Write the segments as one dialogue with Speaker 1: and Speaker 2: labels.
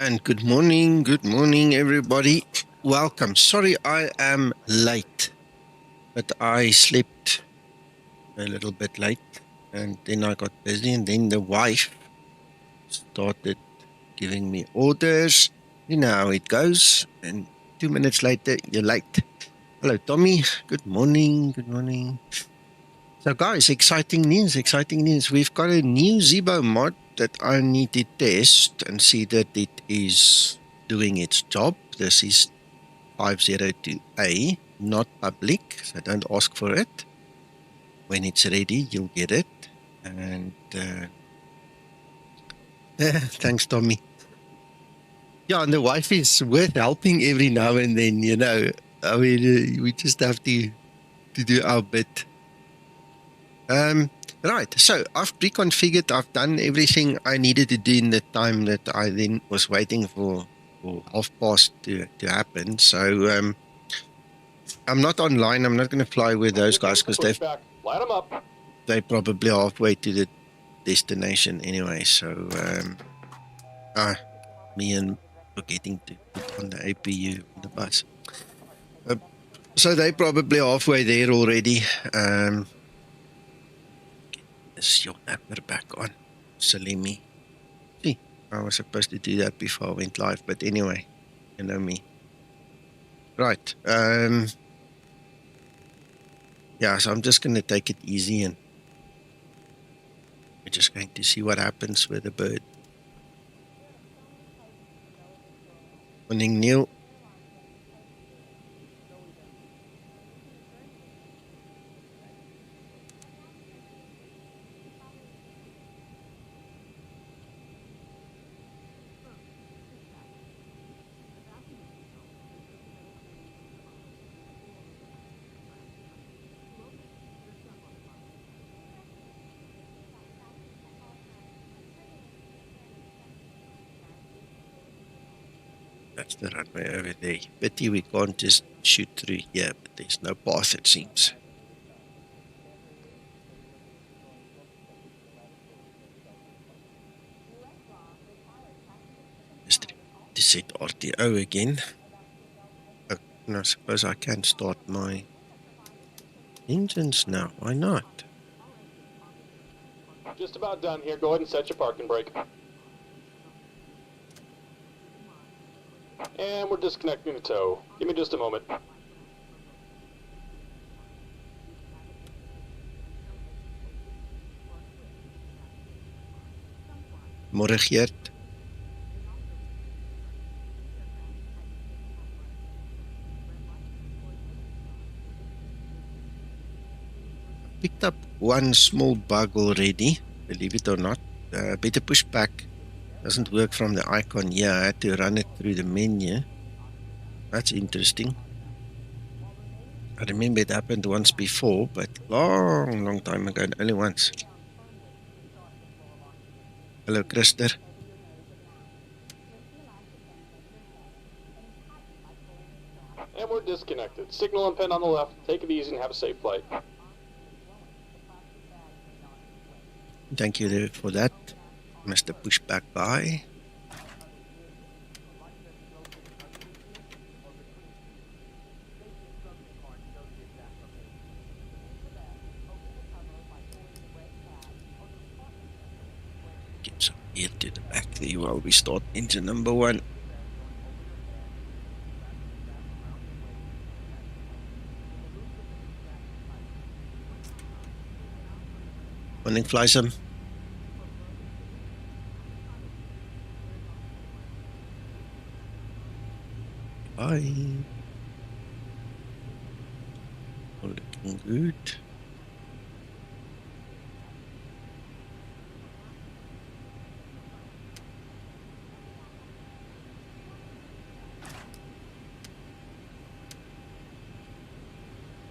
Speaker 1: And good morning, everybody. Welcome. Sorry I am late, but I slept a little bit late and then I got busy and then the wife started giving me orders. You know how it goes. And 2 minutes later, you're late. Hello, Tommy. Good morning. Good morning. So guys, exciting news. We've got a new Zebo mod that I need to test and see that it is doing its job. This is 502A, not public, so don't ask for it. When it's ready, you'll get it. And thanks, Tommy. Yeah, and the wife is worth helping every now and then, you know. I mean, we just have to do our bit. Right, so I've reconfigured, I've done everything I needed to do in the time that I then was waiting for 1:30 to happen. So I'm not online, I'm not going to fly with those guys because they're probably halfway to the destination anyway. So me and forgetting to put on the APU on the bus. So they're probably halfway there already. Is your napper back on? Salimi. See, I was supposed to do that before I went live, but anyway, you know me. Right. Yeah, so I'm just going to take it easy and we're just going to see what happens with the bird. Morning, Neil. That's the runway over there. Pity we can't just shoot through here, but there's no path, it seems. Just to set RTO again. Oh, and I suppose I can start my engines now. Why not?
Speaker 2: Just about done here. Go ahead and set your parking brake. And we're disconnecting the tow. Give me just a moment.
Speaker 1: Môre Geert. Picked up one small bug already, believe it or not. Better push back. Doesn't work from the icon here. I had to run it through the menu. That's interesting. I remember it happened once before, but long time ago, only once. Hello, Christer.
Speaker 2: And we're disconnected. Signal and pin on the left. Take it easy and have a safe flight.
Speaker 1: Thank you there for that, Mr. Pushback Guy. Get some air to the back there while we start engine number 1. Morning, Flysum. Bye. All looking good.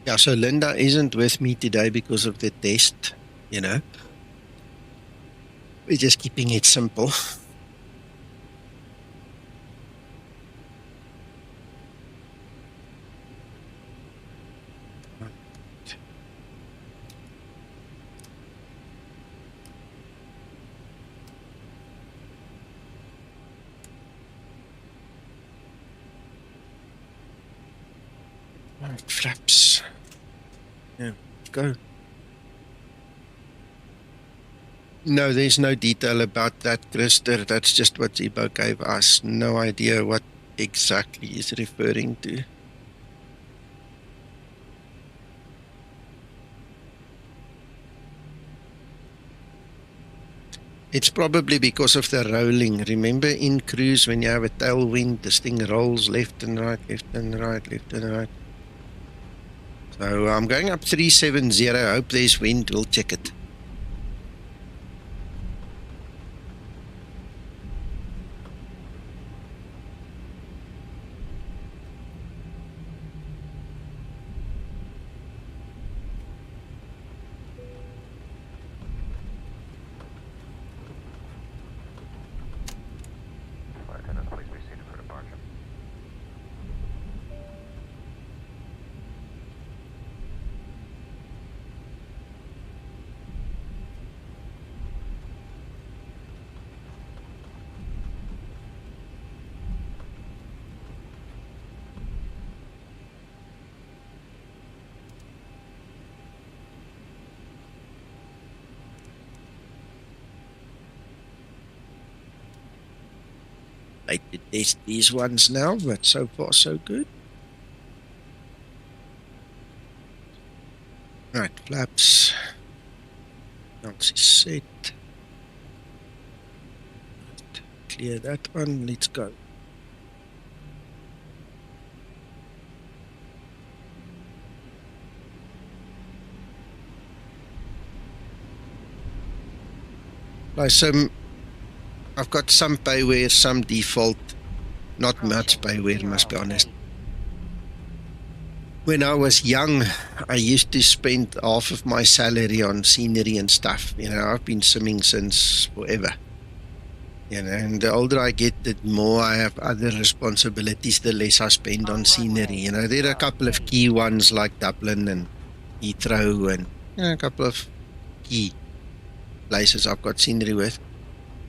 Speaker 1: Yeah, so Linda isn't with me today because of the test, you know. We're just keeping it simple. Right, flaps. Yeah, go. No, there's no detail about that, Krister. That's just what Zibo gave us. No idea what exactly is referring to. It's probably because of the rolling. Remember in cruise, when you have a tailwind, this thing rolls left and right, left and right, left and right. So I'm going up 370. Hope there's wind. We'll check it. I like to test these ones now, but so far so good. Right, flaps. Bouncy set. Right, clear that one. Let's go. I've got some payware, some default. Not much payware, must be honest. When I was young, I used to spend half of my salary on scenery and stuff. You know, I've been simming since forever. You know, and the older I get, the more I have other responsibilities, the less I spend on scenery. You know, there are a couple of key ones like Dublin and Heathrow and a couple of key places I've got scenery with.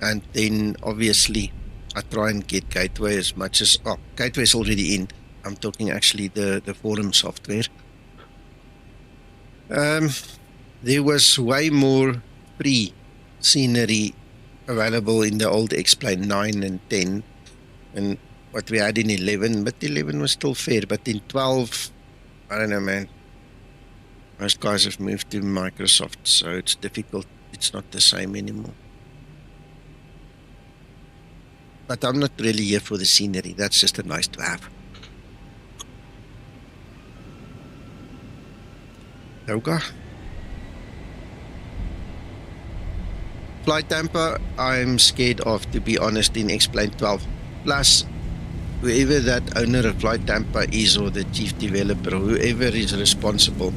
Speaker 1: And then obviously I try and get Gateway as much as, Gateway is already in. I'm talking actually the forum software. There was way more free scenery available in the old X-Plane 9 and 10 and what we had in 11, but 11 was still fair. But in 12, I don't know, man. Most guys have moved to Microsoft, so it's difficult. It's not the same anymore. But I'm not really here for the scenery. That's just a nice to have. Yoga. Flight damper, I'm scared of, to be honest, in X-Plane 12. Plus, whoever that owner of flight damper is, or the chief developer, or whoever is responsible,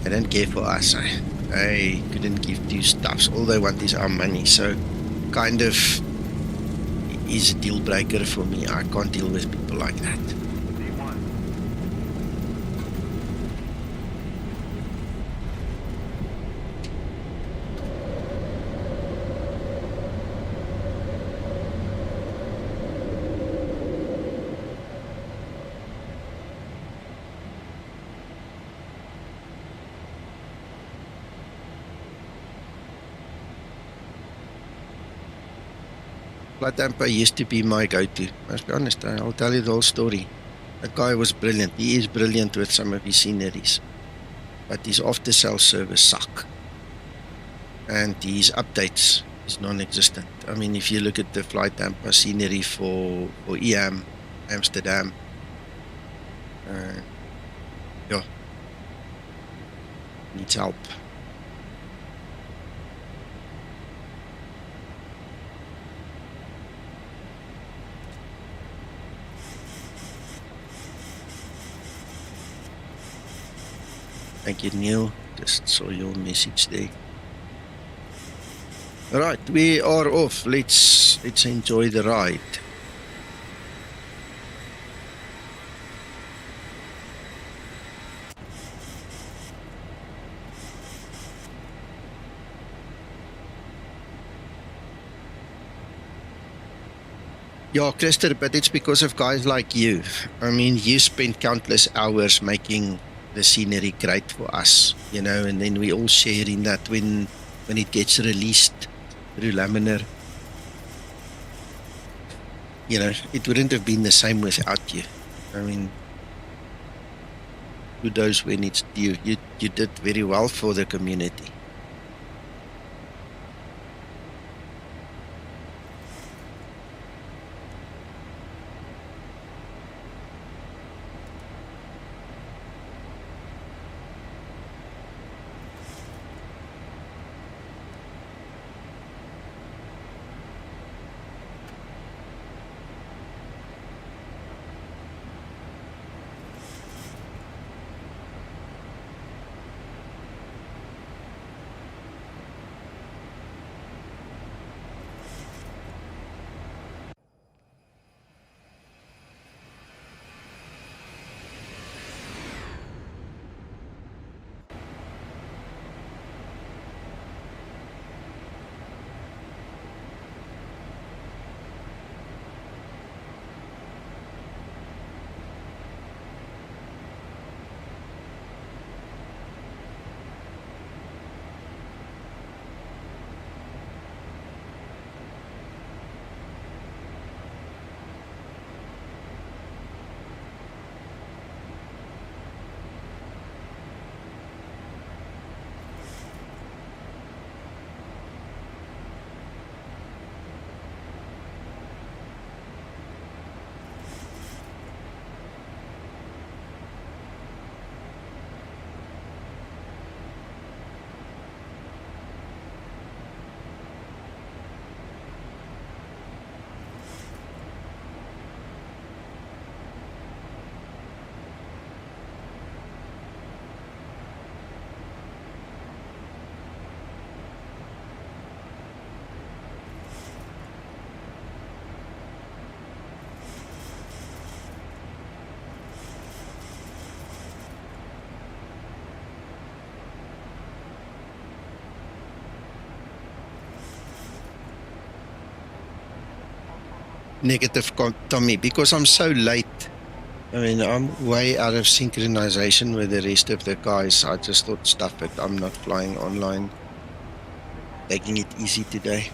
Speaker 1: they don't care for us. I couldn't give two stuffs. All they want is our money. So, kind of is a deal breaker for me. I can't deal with people like that. Flight damper used to be my go-to. Must be honest, I'll tell you the whole story. That guy was brilliant. He is brilliant with some of his sceneries. But his after-sales service suck. And his updates is non-existent. I mean, if you look at the flight damper scenery for EAM, Amsterdam, needs help. Thank you, Neil. Just saw your message there. All right, we are off. Let's enjoy the ride. Yeah, Christer, but it's because of guys like you. I mean, you spend countless hours making the scenery great for us, you know, and then we all share in that when it gets released through Laminar. You know, it wouldn't have been the same without you. I mean, kudos when it's you. You did very well for the community. Negative, Tommy, because I'm so late. I mean, I'm way out of synchronization with the rest of the guys. I just thought, stuff it, I'm not flying online. Taking it easy today.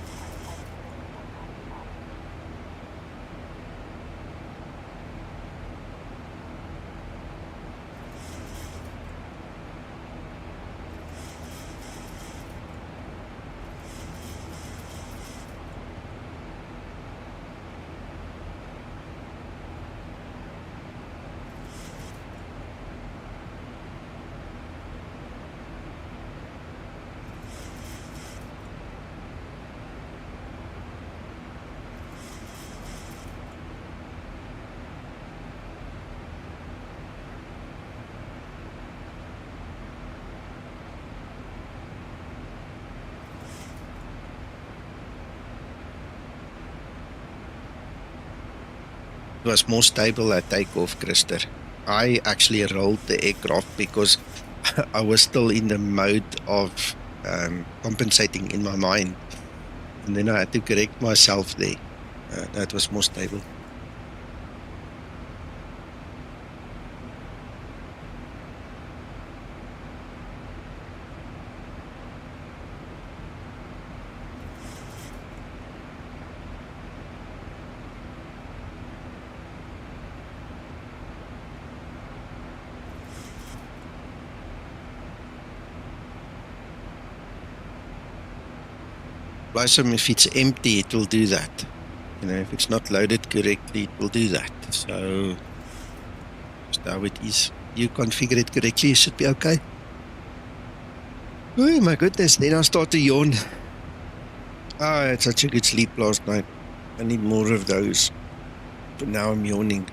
Speaker 1: It was more stable at takeoff, Christer. I actually rolled the aircraft because I was still in the mode of compensating in my mind. And then I had to correct myself there. That was more stable. If it's empty, it will do that. You know, if it's not loaded correctly, it will do that. So, just how it is. You configure it correctly, you should be okay. Oh my goodness, then I start to yawn. I had such a good sleep last night. I need more of those. But now I'm yawning.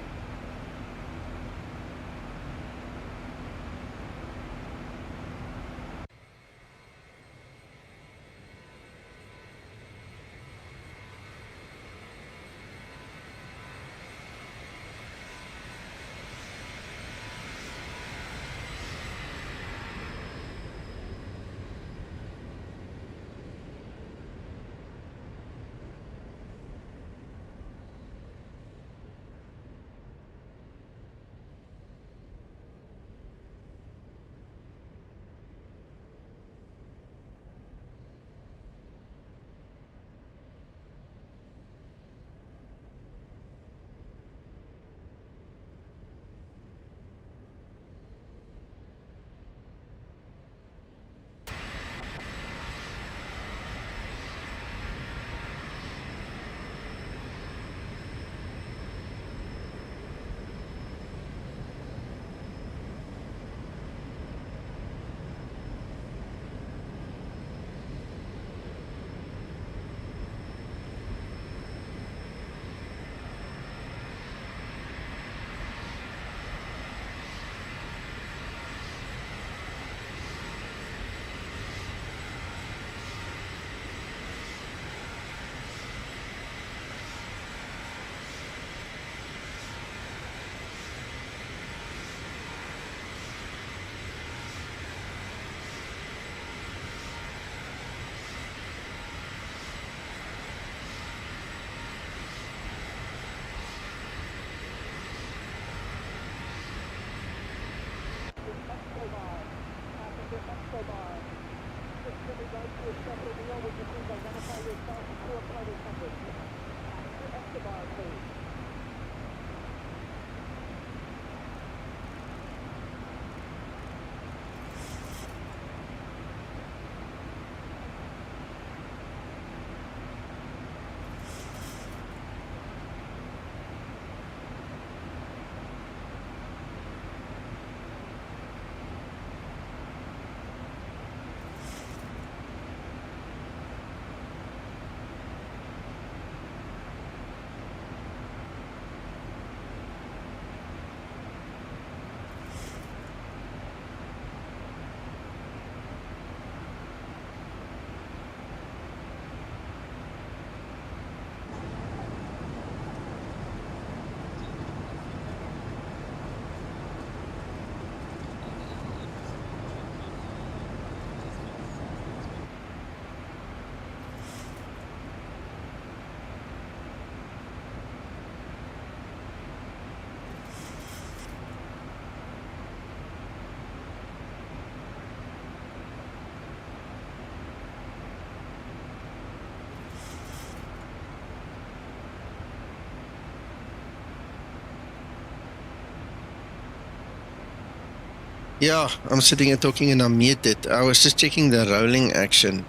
Speaker 1: Yeah, I'm sitting here talking and I'm muted. I was just checking the rolling action.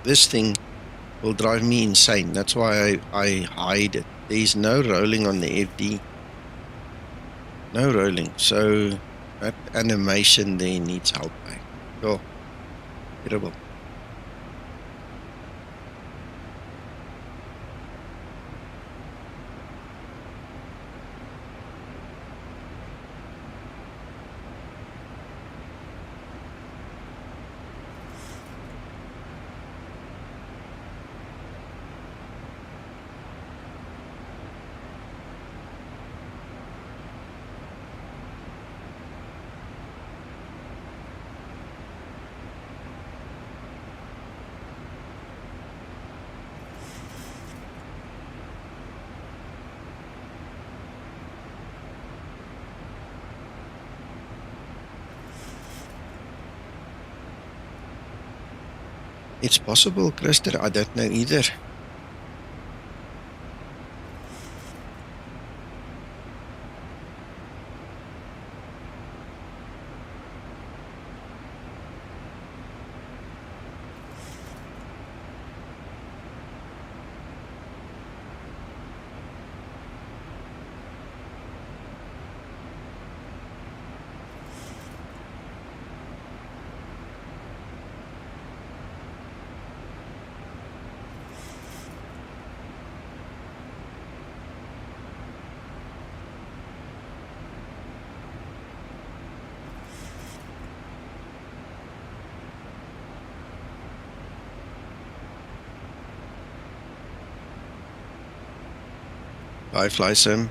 Speaker 1: This thing will drive me insane. That's why I hide it. There's no rolling on the FD. No rolling. So that animation there needs help. Oh, terrible. It's possible, Christer. I don't know either. Bye, Fly Sim.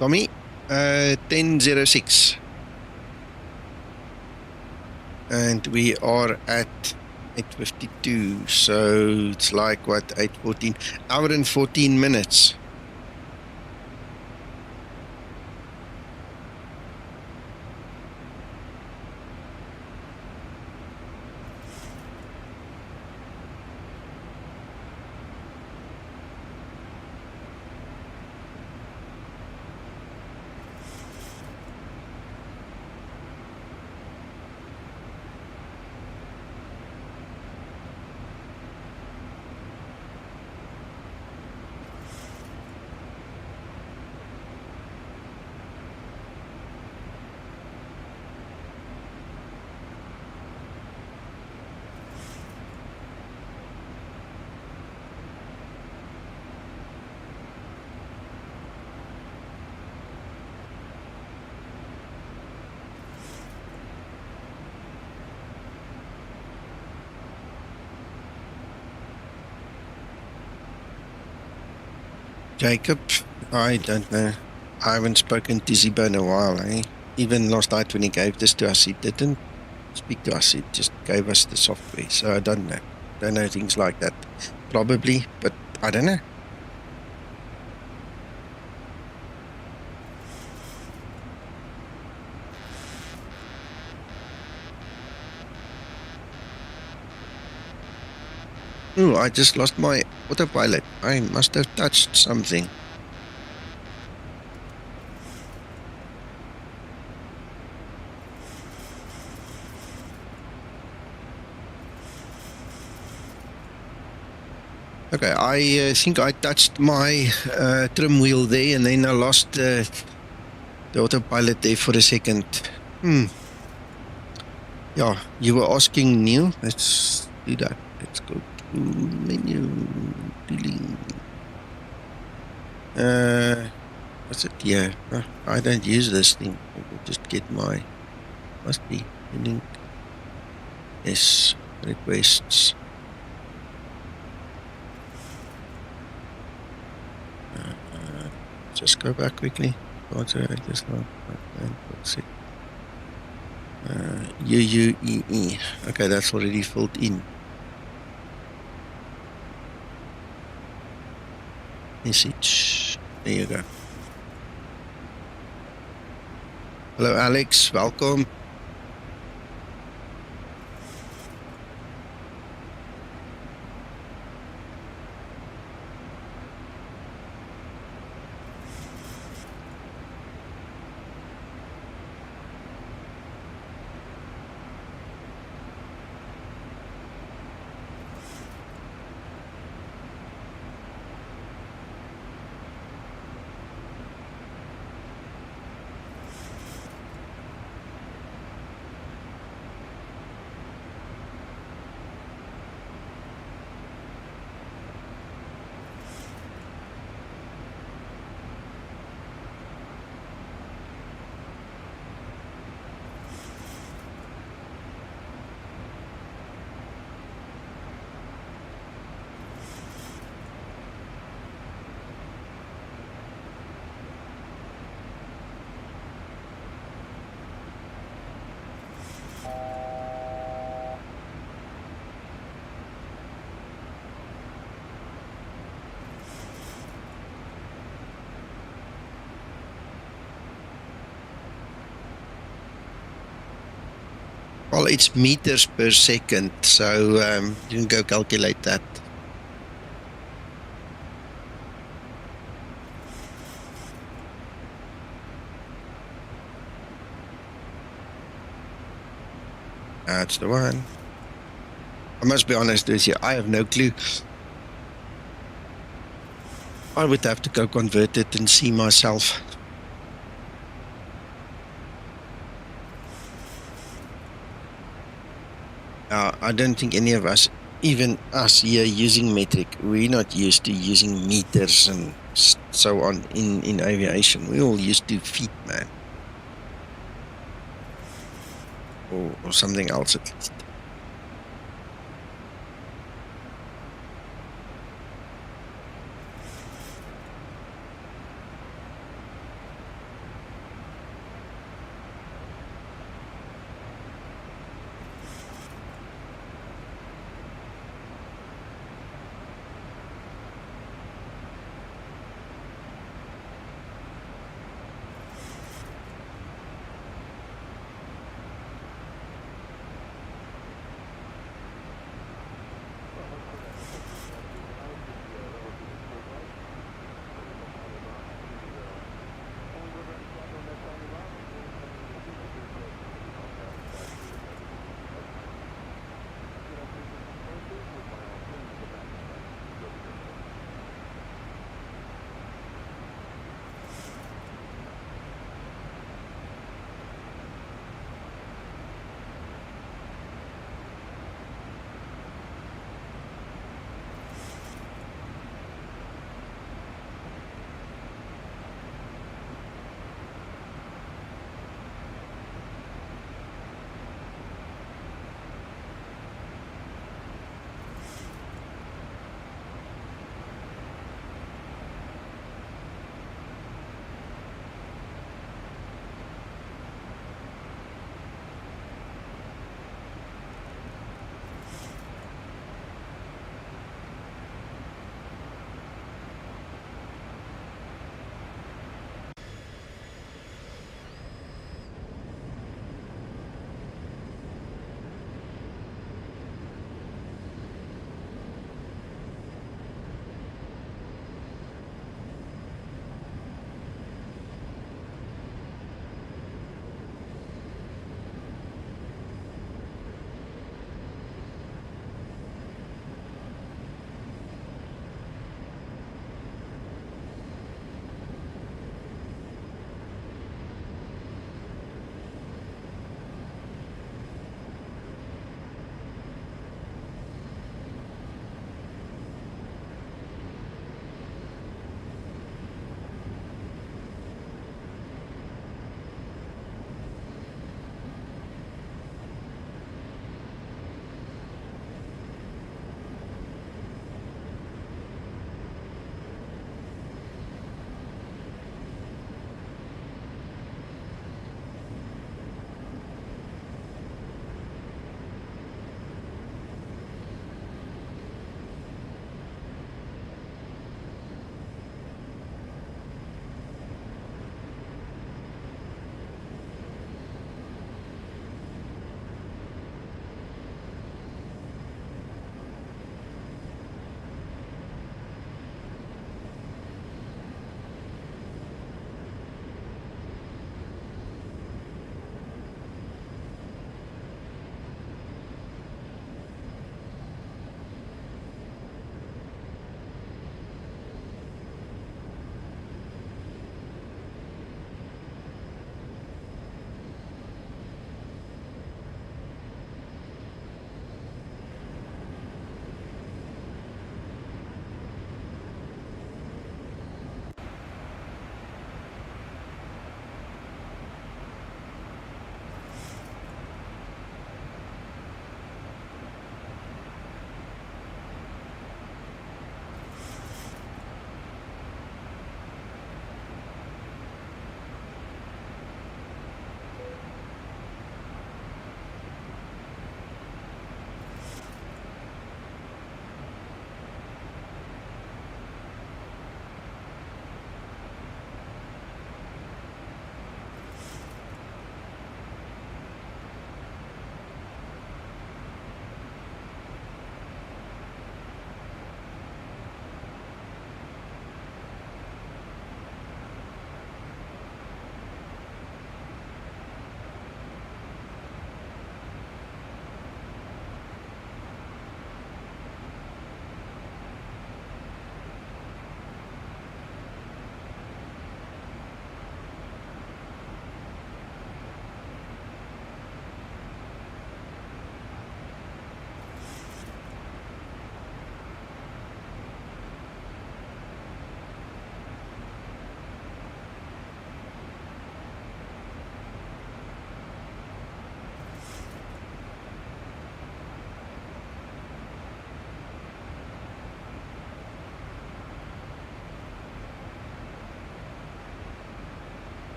Speaker 1: Tommy, 10:06. And we are at 8:52. So it's like, what, 8:14? Hour and 14 minutes. Jacob, I don't know. I haven't spoken to Zibo in a while, eh? Even last night when he gave this to us, he didn't speak to us. He just gave us the software. So I don't know. Don't know things like that. Probably, but I don't know. Oh, I just lost my autopilot. I must have touched something. Okay, I think I touched my trim wheel there, and then I lost the autopilot there for a second. Yeah, you were asking Neil. Let's do that. Let's go to menu, dealing. What's it? Yeah, I don't use this thing. I will just get my, must be link. Yes, requests. Just go back quickly. UUEE. Okay, that's already filled in. Message. There you go. Hello, Alex. Welcome. Well, it's meters per second, so you can go calculate that. That's the one. I must be honest with you, I have no clue. I would have to go convert it and see myself. I don't think any of us, even us here using metric, we're not used to using meters and so on in aviation. We're all used to feet, man. Or something else at least.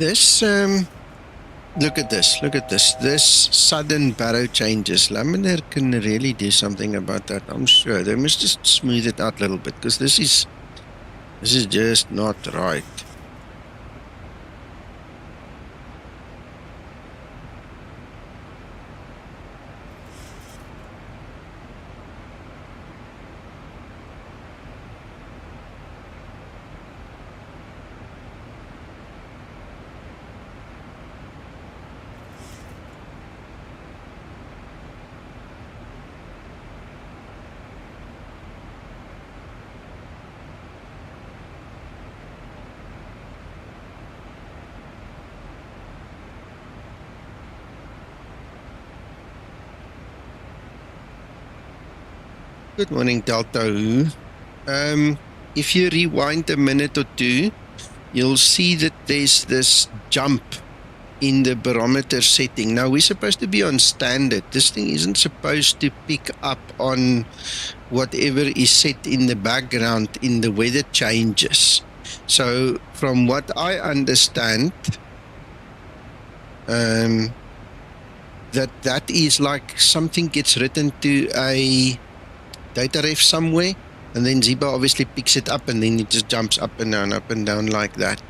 Speaker 1: This, look at this, This sudden barrow changes. Laminar can really do something about that, I'm sure. They must just smooth it out a little bit, because this is just not right. Good morning, Delta Who. If you rewind a minute or two, you'll see that there's this jump in the barometer setting. Now, we're supposed to be on standard. This thing isn't supposed to pick up on whatever is set in the background in the weather changes. So, from what I understand, that is like something gets written to a data ref somewhere, and then Zibo obviously picks it up, and then it just jumps up and down like that.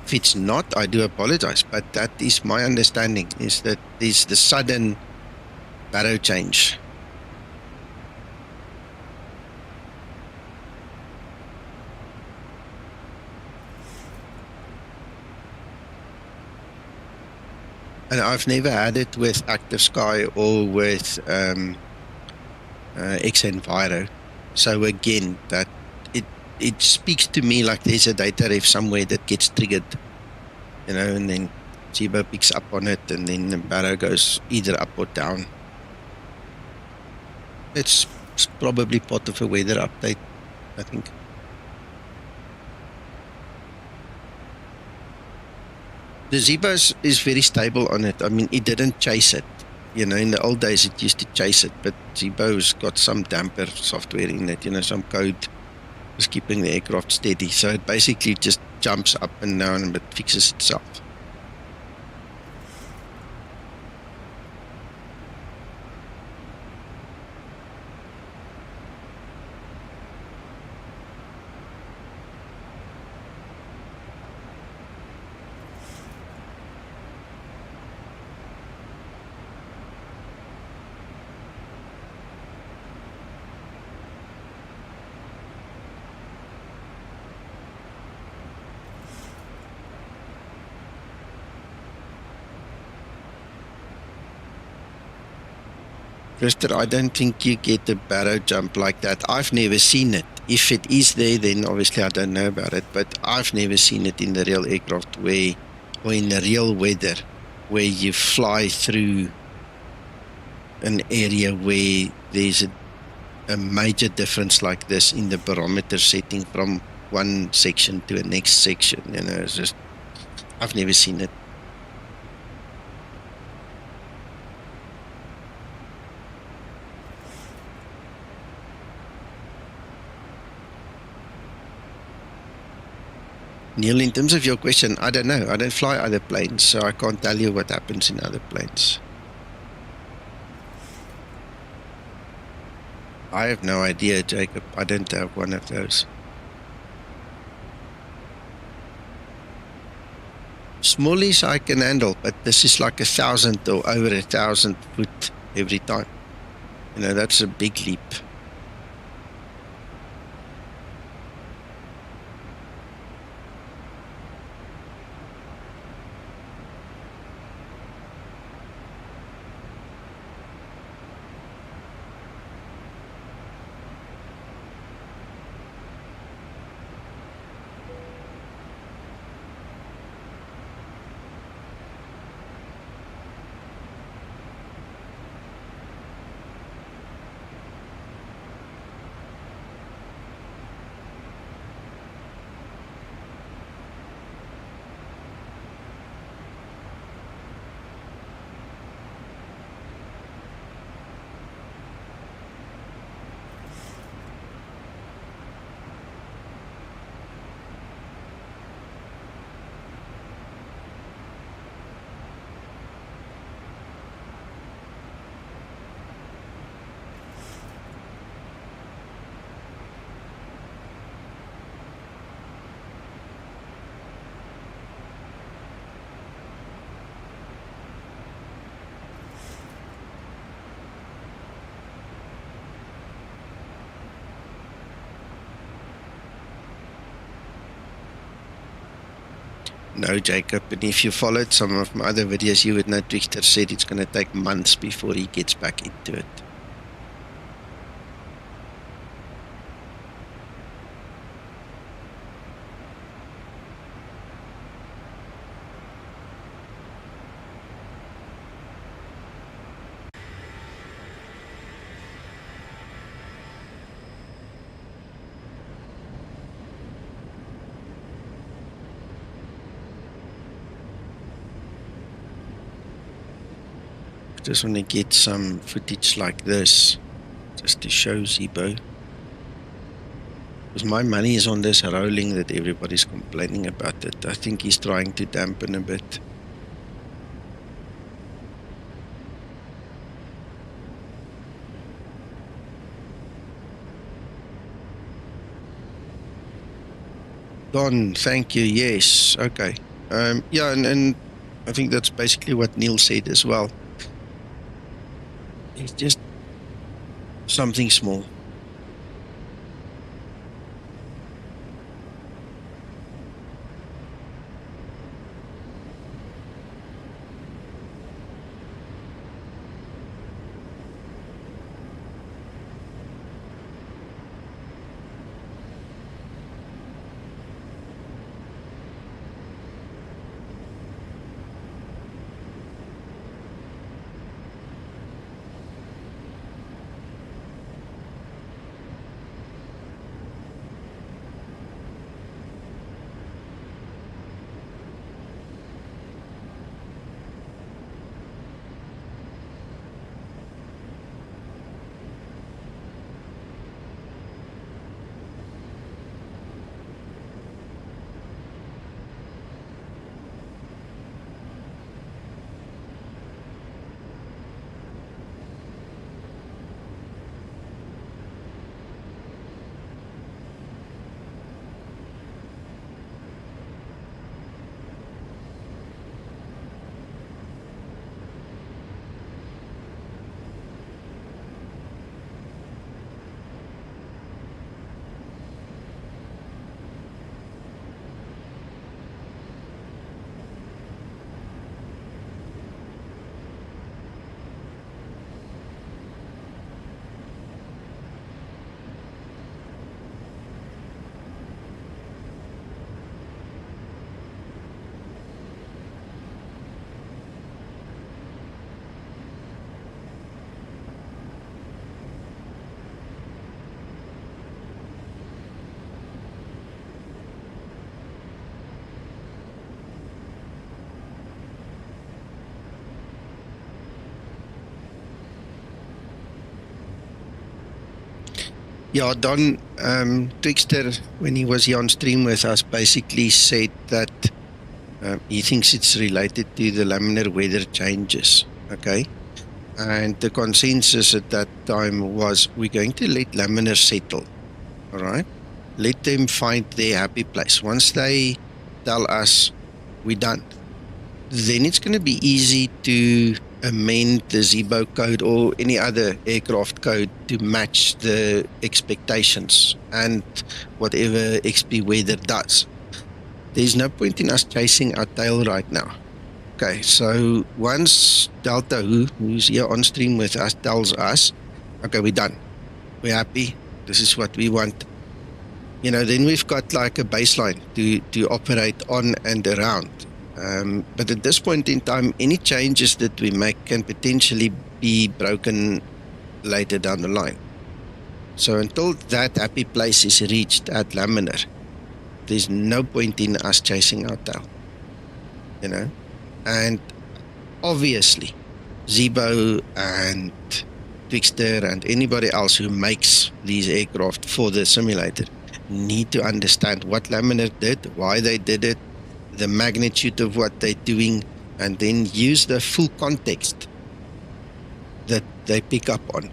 Speaker 1: If it's not, I do apologize, but that is my understanding, is that there's the sudden barrow change. And I've never had it with Active Sky or with XEnviro. So again, that it speaks to me like there's a data ref somewhere that gets triggered, you know, and then Zibo picks up on it, and then the barrow goes either up or down. It's probably part of a weather update, I think. The Zibo is very stable on it. I mean, it didn't chase it. You know, in the old days, it used to chase it, but Zibo's got some damper software in it, you know, some code is keeping the aircraft steady. So it basically just jumps up and down, but fixes itself. Christer, I don't think you get a barrow jump like that. I've never seen it. If it is there, then obviously I don't know about it, but I've never seen it in the real aircraft where, or in the real weather, where you fly through an area where there's a major difference like this in the barometer setting from one section to the next section. You know, it's just, I've never seen it. Neil, in terms of your question, I don't know. I don't fly other planes, so I can't tell you what happens in other planes. I have no idea, Jacob. I don't have one of those. Smallies I can handle, but this is like 1,000 or over 1,000 foot every time. You know, that's a big leap. No, Jacob. And if you followed some of my other videos, you would know Twixter said it's going to take months before he gets back into it. Just want to get some footage like this just to show Zibo, because my money is on this rolling that everybody's complaining about it. I think he's trying to dampen a bit. Don, thank you. Yes, okay. Yeah, and I think that's basically what Neil said as well. It's just something small. Yeah, Don, Twixter, when he was here on stream with us, basically said that he thinks it's related to the laminar weather changes, okay? And the consensus at that time was, we're going to let laminar settle, all right? Let them find their happy place. Once they tell us we're done, then it's going to be easy to amend the Zebo code or any other aircraft code to match the expectations and whatever XP weather does. There's no point in us chasing our tail right now. Okay, so once Delta, who's here on stream with us, tells us, okay, we're done, we're happy, this is what we want, you know, then we've got like a baseline to operate on and around. But at this point in time, any changes that we make can potentially be broken later down the line. So until that happy place is reached at laminar, there's no point in us chasing our tail, you know. And obviously, Zebo and Twixter and anybody else who makes these aircraft for the simulator need to understand what laminar did, why they did it, the magnitude of what they're doing, and then use the full context that they pick up on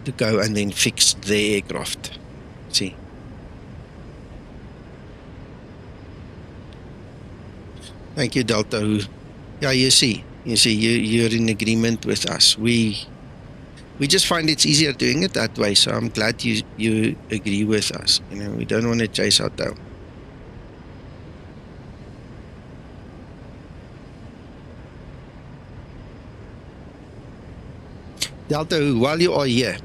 Speaker 1: to go and then fix their aircraft. See? Thank you, Delta. Yeah, you see, you're in agreement with us. We just find it's easier doing it that way, so I'm glad you agree with us. You know, we don't want to chase our tail. Delta, while you are here,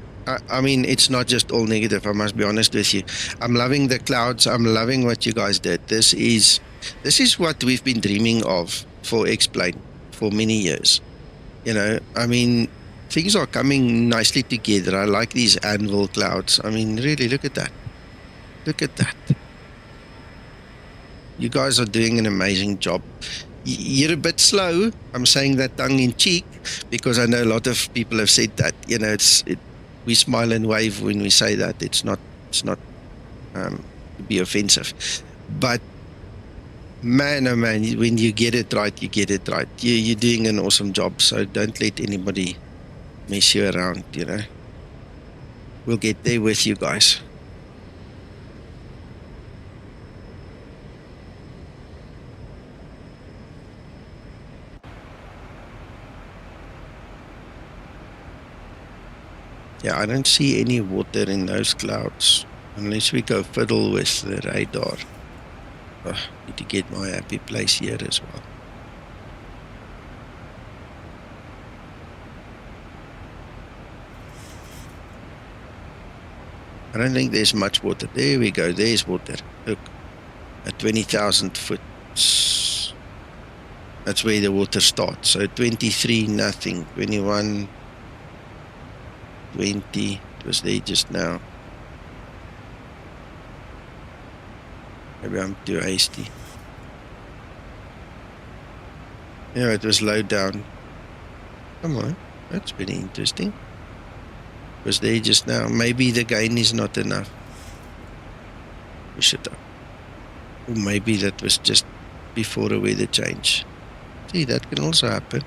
Speaker 1: I mean, it's not just all negative. I must be honest with you. I'm loving the clouds. I'm loving what you guys did. This is what we've been dreaming of for X-Plane for many years. You know, I mean, things are coming nicely together. I like these anvil clouds. I mean, really, look at that. Look at that. You guys are doing an amazing job. You're a bit slow. I'm saying that tongue in cheek because I know a lot of people have said that. You know, we smile and wave when we say that. It's not to be offensive, but man, oh man, when you get it right, you get it right. You're doing an awesome job. So don't let anybody mess you around. You know, we'll get there with you guys. Yeah, I don't see any water in those clouds unless we go fiddle with the radar. Oh, need to get my happy place here as well. I don't think there's much water. There we go. There's water. Look, at 20,000 foot. That's where the water starts. So 23, nothing. 21, 20. It was there just now. Maybe I'm too hasty. Yeah, it was low down. Come on. That's pretty interesting. It was there just now. Maybe the gain is not enough. Push it up. Or maybe that was just before a weather change. See, that can also happen.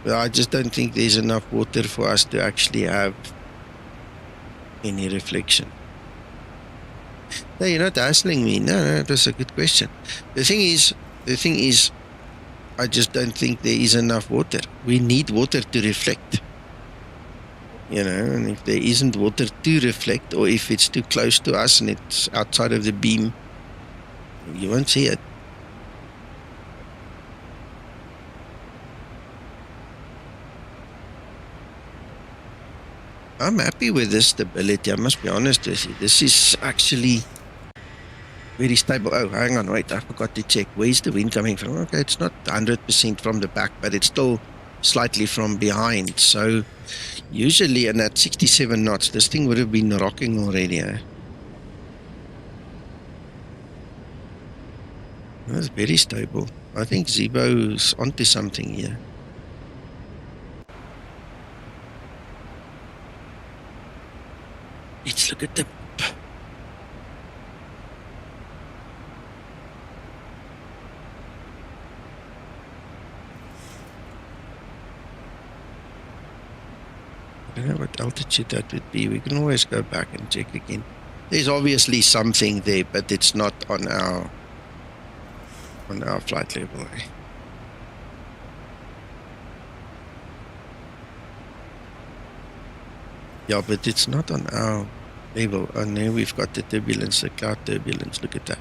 Speaker 1: But I just don't think there's enough water for us to actually have any reflection. No, you're not hassling me. No, it was a good question. The thing is, I just don't think there is enough water. We need water to reflect. You know, and if there isn't water to reflect, or if it's too close to us and it's outside of the beam, you won't see it. I'm happy with this stability, I must be honest with you. This is actually very stable. Oh, hang on, wait, I forgot to check. Where's the wind coming from? Okay, it's not 100% from the back, but it's still slightly from behind. So usually, and at 67 knots, this thing would have been rocking already. That's very stable. I think Zebo's onto something here. Let's look at the... I don't know what altitude that would be. We can always go back and check again. There's obviously something there, but it's not on our flight level. Yeah, but it's not on our level. And now we've got the turbulence, the cloud turbulence. Look at that.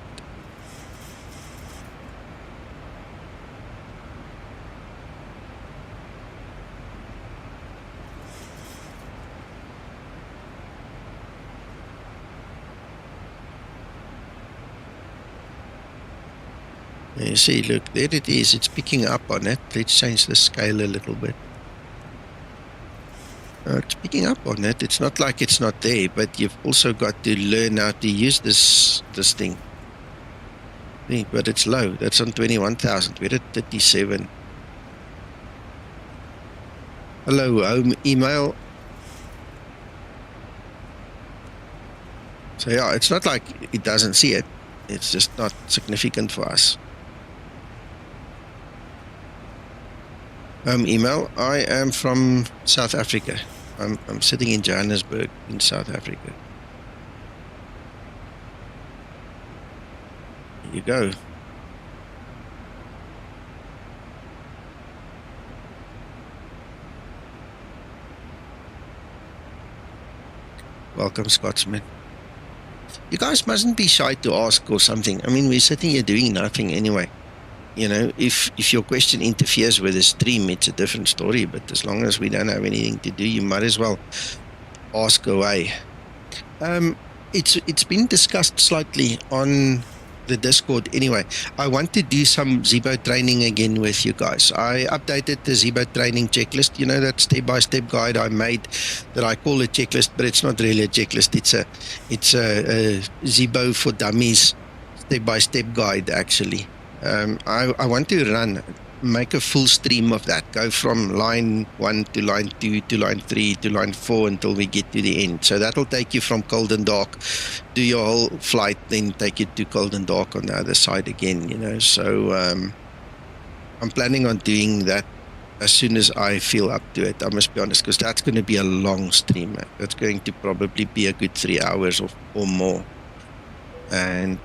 Speaker 1: You see, look, there it is. It's picking up on it. Let's change the scale a little bit. It's picking up on it. It's not like it's not there, but you've also got to learn how to use this thing. But it's low. That's on 21,000. We're at 37. Hello, home email. So yeah, it's not like it doesn't see it. It's just not significant for us. Email. I am from South Africa. I'm sitting in Johannesburg in South Africa. Here you go. Welcome, Scotsman. You guys mustn't be shy to ask or something. I mean, we're sitting here doing nothing anyway. you know, if your question interferes with the stream, it's a different story. But as long as we don't have anything to do, you might as well ask away. It's been discussed slightly on the Discord. Anyway, I want to do some Zebo training again with you guys. I updated the Zebo training checklist. You know, that step-by-step guide I made that I call a checklist, but it's not really a checklist. It's a Zebo for dummies step-by-step guide, actually. I want to make a full stream of that, go from line 1 to line 2 to line 3 to line 4 until we get to the end. So that'll take you from cold and dark, do your whole flight, then take you to cold and dark on the other side again, you know. So I'm planning on doing that as soon as I feel up to it, I must be honest, because that's going to be a long stream. That's going to probably be a good 3 hours or more. And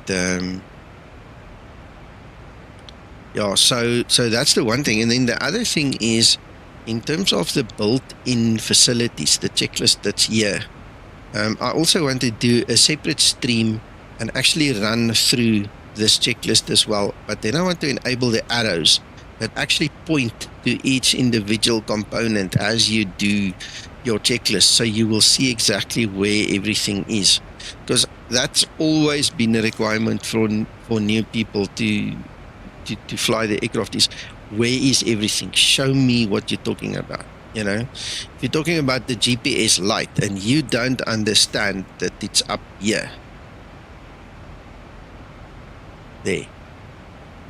Speaker 1: yeah, so that's the one thing. And then the other thing is, in terms of the built-in facilities, the checklist that's here, I also want to do a separate stream and actually run through this checklist as well. But then I want to enable the arrows that actually point to each individual component as you do your checklist, so you will see exactly where everything is. Because that's always been a requirement for new people to fly the aircraft, is where is everything? Show me what you're talking about. You know, if you're talking about the GPS light and you don't understand that it's up here, there,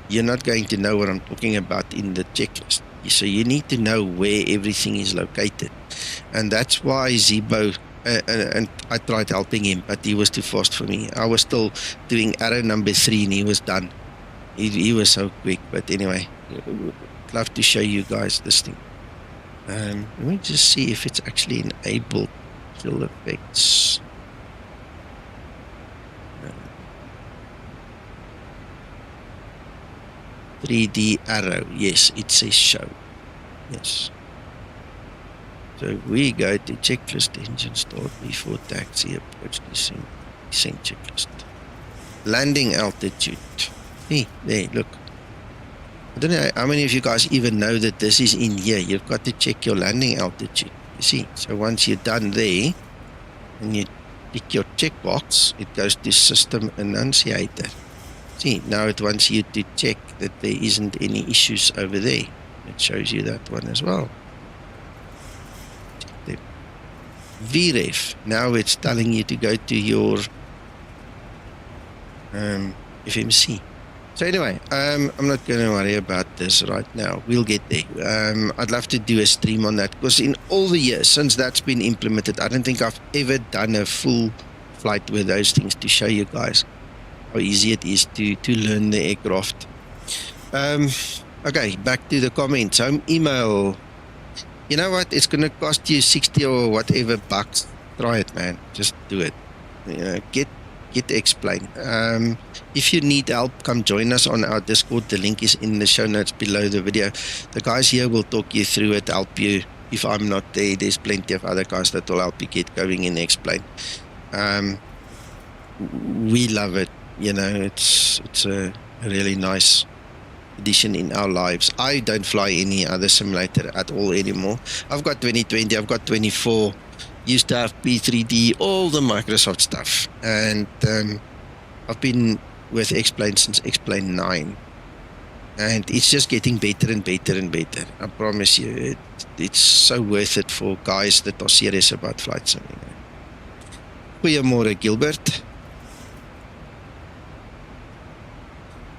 Speaker 1: you're not going to know what I'm talking about in the checklist. So you need to know where everything is located. And that's why Zebo, and I tried helping him, but he was too fast for me. I was still doing arrow number 3 and he was done. He was so quick. But anyway, I'd love to show you guys this thing. Let me just see if it's actually enabled fill effects. 3D arrow. Yes, it says show. Yes. So we go to checklist, engine start before taxi approach, descent checklist. Landing altitude. Hey, there, look. I don't know how many of you guys even know that this is in here. You've got to check your landing altitude. You see, so once you're done there, and you tick your checkbox, it goes to system annunciator. See, now it wants you to check that there isn't any issues over there. It shows you that one as well. The VREF, now it's telling you to go to your FMC. So anyway, I'm not going to worry about this right now. We'll get there. I'd love to do a stream on that, because in all the years since that's been implemented, I don't think I've ever done a full flight with those things to show you guys how easy it is to learn the aircraft. Okay, back to the comments. Home email. You know what? It's going to cost you 60 or whatever bucks. Try it, man. Just do it. You know, get explain. If you need help, come join us on our Discord. The link is in the show notes below the video. The guys here will talk you through it, help you. If I'm not there, there's plenty of other guys that will help you get going and explain. We love it. You know, it's a really nice addition in our lives. I don't fly any other simulator at all anymore. I've got 2020, I've got 24, used to have P3D, all the Microsoft stuff. And I've been with X-Plane since X-Plane 9. And it's just getting better and better and better. I promise you, it's so worth it for guys that are serious about flight simulator. Goeiemorgen, Gilbert.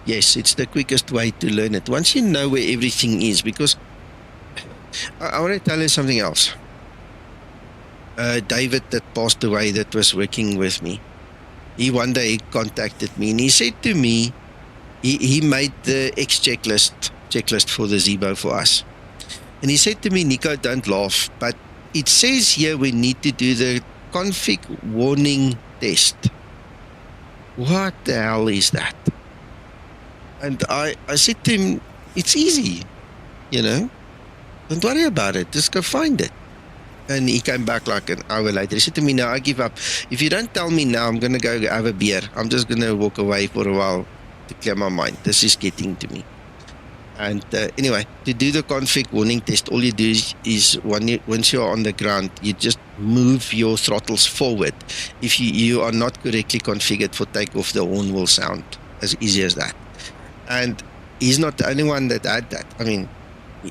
Speaker 1: Yes, it's the quickest way to learn it. Once you know where everything is, because I want to tell you something else. David that passed away that was working with me, he one day contacted me and he said to me, he made the X checklist for the Zebo for us. And he said to me, Nico, don't laugh, but it says here we need to do the config warning test. What the hell is that? And I said to him, it's easy, you know, don't worry about it, just go find it. And he came back like an hour later. He said to me, no, I give up. If you don't tell me now, I'm going to go have a beer. I'm just going to walk away for a while to clear my mind. This is getting to me. And anyway, to do the config warning test, all you do is once you're on the ground, you just move your throttles forward. If you are not correctly configured for takeoff, the horn will sound, as easy as that. And he's not the only one that had that. I mean,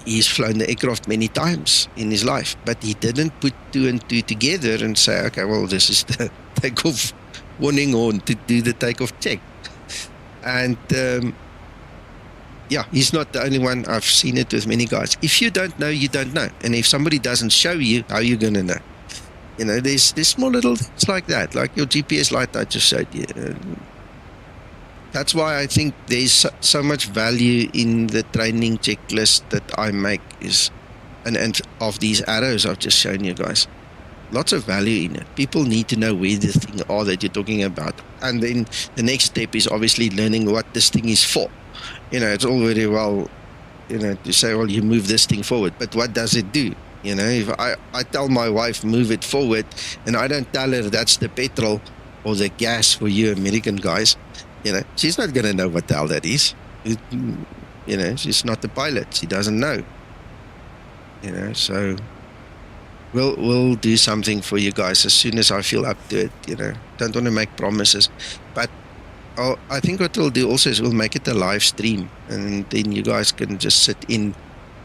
Speaker 1: he's flown the aircraft many times in his life, but he didn't put 2 and 2 together and say, okay, well, this is the takeoff warning horn to do the takeoff check. And yeah, he's not the only one. I've seen it with many guys. If you don't know, you don't know. And if somebody doesn't show you, how are you going to know? You know, there's small little things like that, like your GPS light I just showed you. That's why I think there's so much value in the training checklist that I make and of these arrows I've just shown you guys. Lots of value in it. People need to know where the thing are that you're talking about. And then the next step is obviously learning what this thing is for. You know, it's all very well, you know, to say, well, you move this thing forward, but what does it do? You know, if I tell my wife, move it forward, and I don't tell her that's the petrol or the gas for you American guys, you know, she's not going to know what the hell that is. You know, she's not the pilot. She doesn't know. You know, so we'll do something for you guys as soon as I feel up to it, you know. Don't want to make promises, but I think what we'll do also is we'll make it a live stream, and then you guys can just sit in,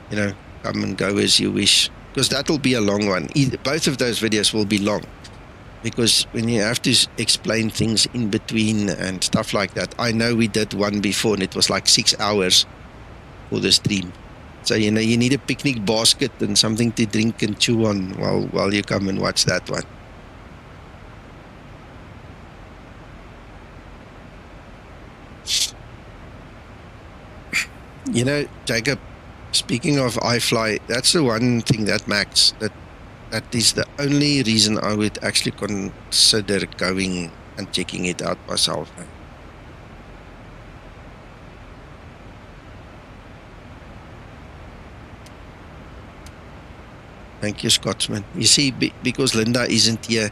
Speaker 1: you know, come and go as you wish, because that'll be a long one. Both of those videos will be long, because when you have to explain things in between and stuff like that, I know we did one before and it was like 6 hours for the stream. So, you know, you need a picnic basket and something to drink and chew on while you come and watch that one. You know, Jacob, speaking of iFly, that's the one thing that Max, that is the only reason I would actually consider going and checking it out myself. Thank you, Scotsman. You see, because Linda isn't here.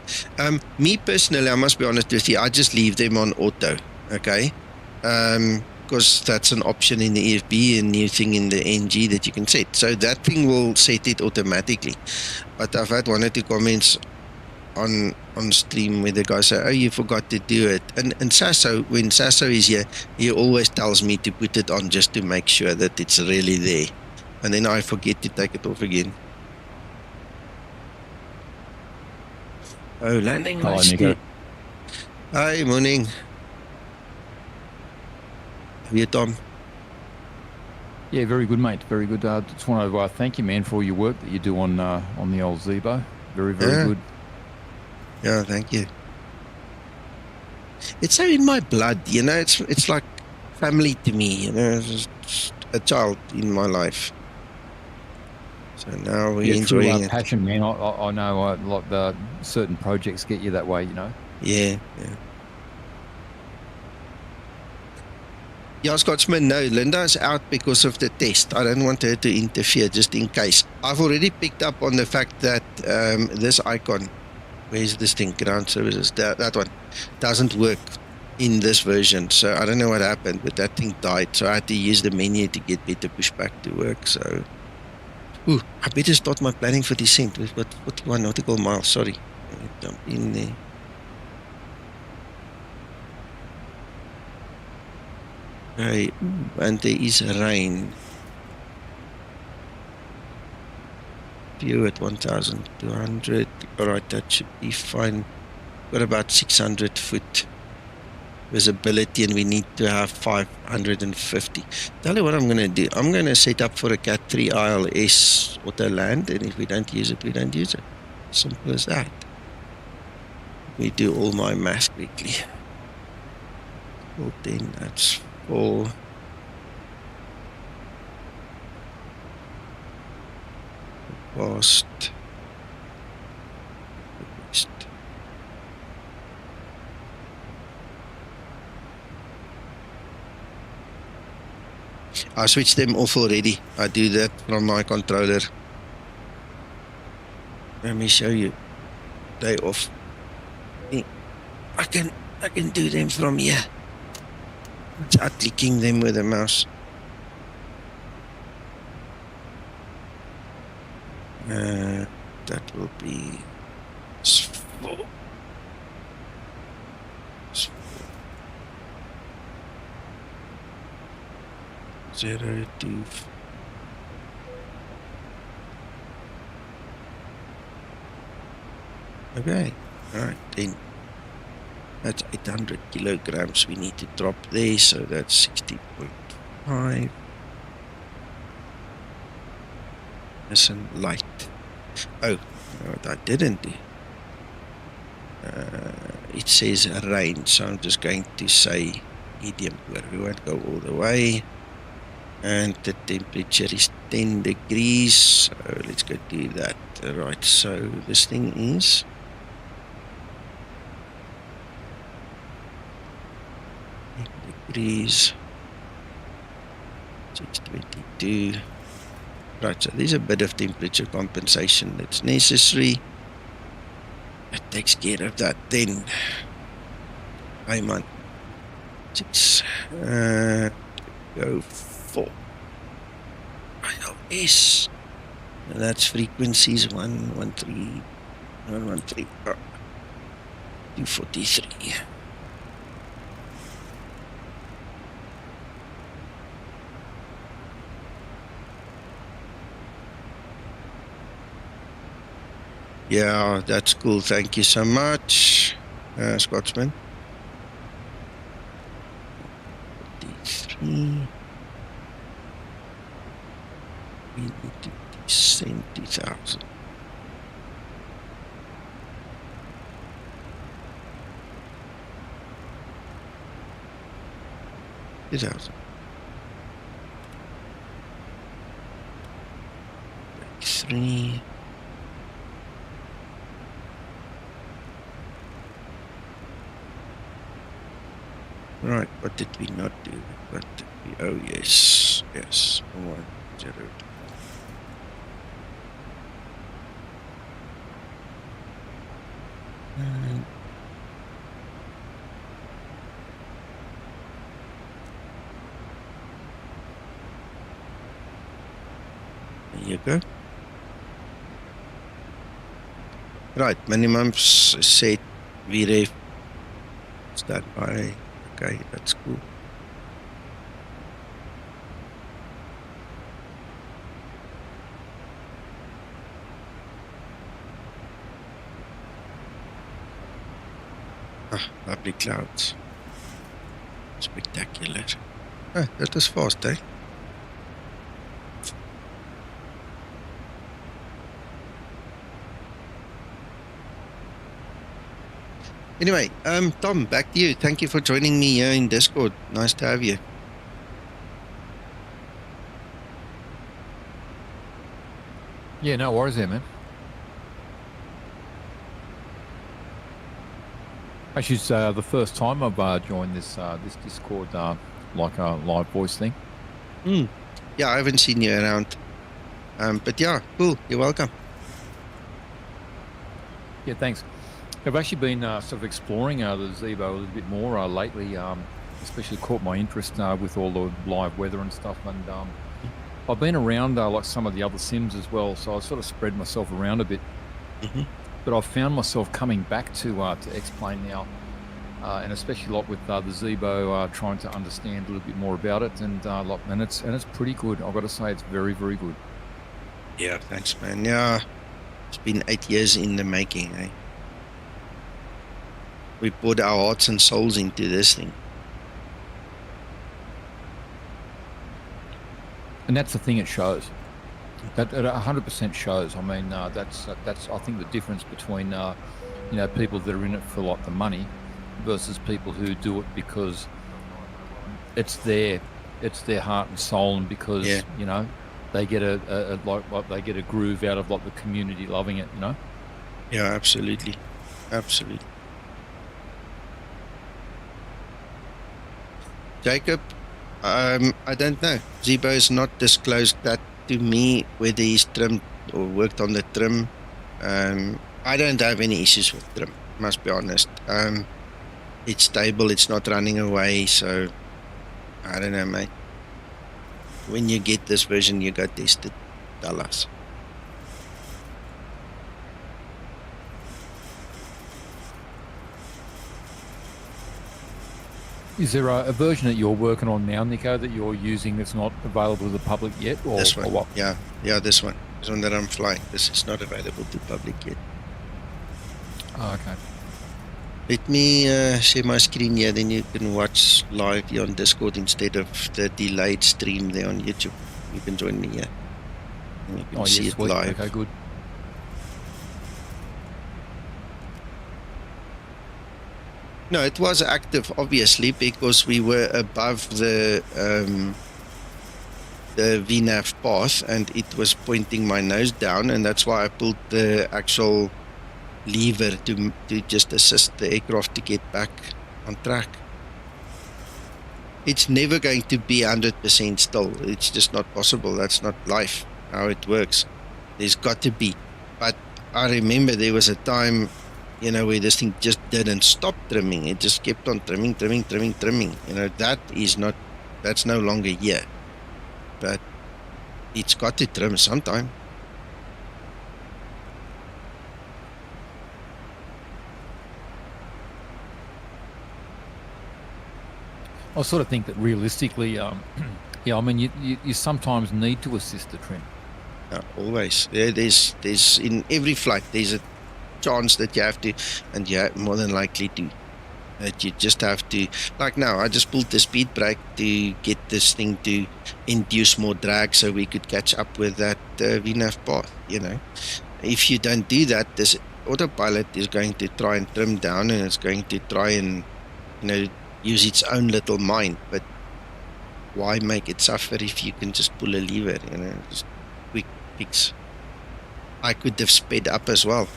Speaker 1: Me personally, I must be honest with you, I just leave them on auto, okay? Because that's an option in the EFB and new thing in the NG that you can set. So that thing will set it automatically. But I've had 1 or 2 comments on stream where the guy say, oh, you forgot to do it. And Sasso, when Sasso is here, he always tells me to put it on just to make sure that it's really there. And then I forget to take it off again. Oh, landing.
Speaker 3: Hello, Nico.
Speaker 1: Hi, morning. How are you, Tom?
Speaker 3: Yeah, very good, mate. Very good. Just want to thank you, man, for all your work that you do on the old Zebo. Very, very good.
Speaker 1: Yeah, thank you. It's so in my blood, you know. It's like family to me, you know. It's just a child in my life. So now we're enjoying it.
Speaker 3: Passion, man. I know like the certain projects get you that way, you know.
Speaker 1: Yeah. Yeah, Scotsman, no, Linda's out because of the test. I don't want her to interfere, just in case. I've already picked up on the fact that this icon, where's this thing, ground services, that one, doesn't work in this version. So I don't know what happened, but that thing died. So I had to use the menu to get better pushback to work. So, I better start my planning for descent. We've got 41 nautical miles, sorry. Let me jump in there. Okay, and there is rain. View at 1,200. Alright, that should be fine. Got about 600 foot visibility and we need to have 550. Tell you what I'm going to do. I'm going to set up for a Cat 3 ILS auto land, and if we don't use it, we don't use it. Simple as that. We do all my math quickly. 14, that's 4. Past. West. I switched them off already. I do that from my controller. Let me show you. Day off. I can do them from here. Without clicking them with the mouse. That will be 4. 0 to okay, all right, then that's 800 kilograms we need to drop there, so that's 60.5. Listen, light. Oh, what I didn't do. It says rain, so I'm just going to say medium, where we won't go all the way. And the temperature is 10 degrees, so let's go do that. Right, so this thing is 10 degrees, 622. Right, so there's a bit of temperature compensation that's necessary. That takes care of that then. I'm on 6. Go 4. ILS. And that's frequencies 113, 113, 243. Yeah, that's cool. Thank you so much, Scotsman. 43. We need to be 70,000. Three. Right, what did we not do? What did we, oh yes, 1, 0. There you go. Right, minimums set, VREF, standby. Okay, that's cool. Lovely clouds. Spectacular. Ah, that was fast, eh? Anyway, Tom, back to you. Thank you for joining me here in Discord. Nice to have you.
Speaker 3: Yeah, no worries there, man. Actually, it's the first time I've joined this this Discord, like a live voice thing.
Speaker 1: Yeah, I haven't seen you around. But yeah, cool. You're welcome.
Speaker 3: Yeah, thanks. I've actually been sort of exploring the Zebo a little bit more lately, especially caught my interest with all the live weather and stuff. And I've been around like some of the other sims as well, so I sort of spread myself around a bit. But I've found myself coming back to X-Plane now, and especially like with the Zebo, trying to understand a little bit more about it, and it's pretty good. I've got to say, it's very, very good.
Speaker 1: Yeah, thanks, man. Yeah, it's been 8 years in the making, eh? We put our hearts and souls into this thing.
Speaker 3: And that's the thing, it shows. That 100% shows. I mean, that's I think the difference between you know, people that are in it for like the money versus people who do it because it's their heart and soul, and because you know, they get they get a groove out of like the community loving it, you know.
Speaker 1: Yeah, absolutely, absolutely. Jacob, I don't know. Zebo has not disclosed that to me, whether he's trimmed or worked on the trim. I don't have any issues with trim, must be honest. It's stable, it's not running away, so I don't know, mate. When you get this version, you go test it, tell us.
Speaker 3: Is there a version that you're working on now, Nico, that you're using that's not available to the public yet? Or,
Speaker 1: This one.
Speaker 3: Or what?
Speaker 1: Yeah, this one. This one that I'm flying. This is not available to public yet.
Speaker 3: Oh, okay.
Speaker 1: Let me share my screen here, then you can watch live here on Discord instead of the delayed stream there on YouTube. You can join me here. And you can see it
Speaker 3: sweet.
Speaker 1: live.
Speaker 3: Okay, good.
Speaker 1: No, it was active, obviously, because we were above the VNAV path, and it was pointing my nose down, and that's why I pulled the actual lever to just assist the aircraft to get back on track. It's never going to be 100% still. It's just not possible. That's not life, how it works. There's got to be. But I remember there was a time, you know, where this thing just didn't stop trimming. It just kept on trimming. You know, that's no longer here. But it's got to trim sometime.
Speaker 3: I sort of think that realistically, yeah, I mean, you sometimes need to assist the trim.
Speaker 1: Always. There's in every flight, there's a chance that you have to, and you're more than likely to. That you just have to, like now, I just pulled the speed brake to get this thing to induce more drag so we could catch up with that VNAV path, you know. If you don't do that, this autopilot is going to try and trim down, and it's going to try and, you know, use its own little mind. But why make it suffer if you can just pull a lever, you know, just quick fix. I could have sped up as well.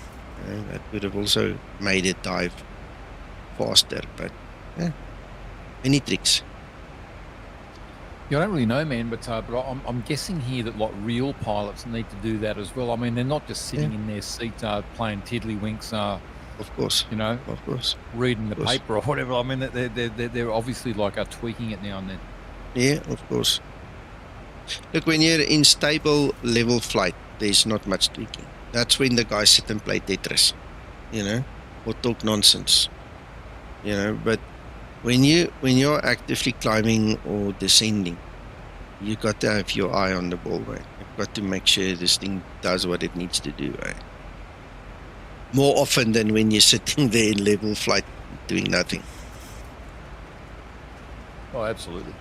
Speaker 1: You know, that would have also made it dive faster, but yeah, many tricks.
Speaker 3: Yeah, I don't really know, man, but I'm guessing here that like real pilots need to do that as well. I mean, they're not just sitting in their seat playing tiddlywinks.
Speaker 1: Of course,
Speaker 3: you know,
Speaker 1: of course,
Speaker 3: reading the paper or whatever. I mean, they're obviously like tweaking it now and then.
Speaker 1: Yeah, of course. Look, when you're in stable level flight, there's not much tweaking. That's when the guys sit and play Tetris, you know, or talk nonsense. You know, but when you're actively climbing or descending, you got to have your eye on the ball, right? You've got to make sure this thing does what it needs to do, right? More often than when you're sitting there in level flight doing nothing.
Speaker 3: Oh, absolutely.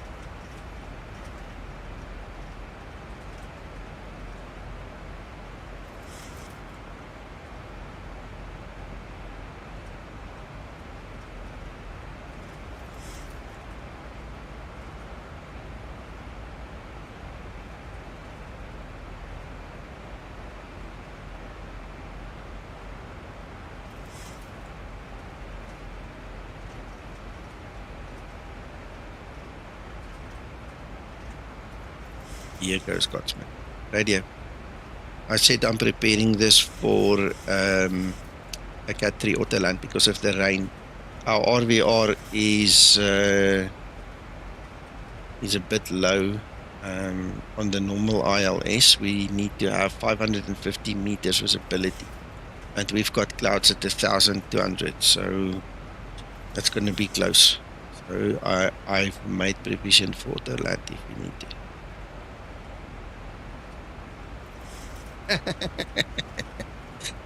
Speaker 1: Here goes Scotsman. Radio. I said I'm preparing this for a Cat 3 Autoland because of the rain. Our RVR is a bit low on the normal ILS. We need to have 550 meters visibility, and we've got clouds at 1,200, so that's going to be close. So I've made provision for Autoland if we need to.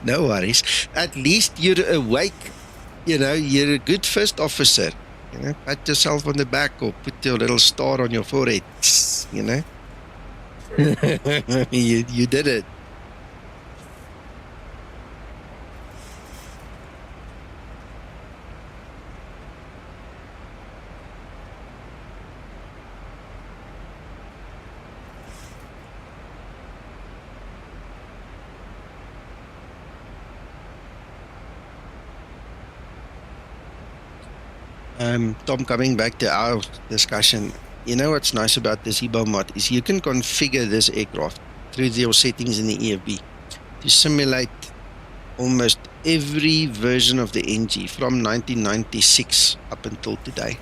Speaker 1: No worries. At least you're awake. You know, you're a good first officer. You know, pat yourself on the back or put your little star on your forehead. You know, you did it. Tom, coming back to our discussion, you know what's nice about the Zibomod is you can configure this aircraft through your settings in the EFB to simulate almost every version of the NG from 1996 up until today.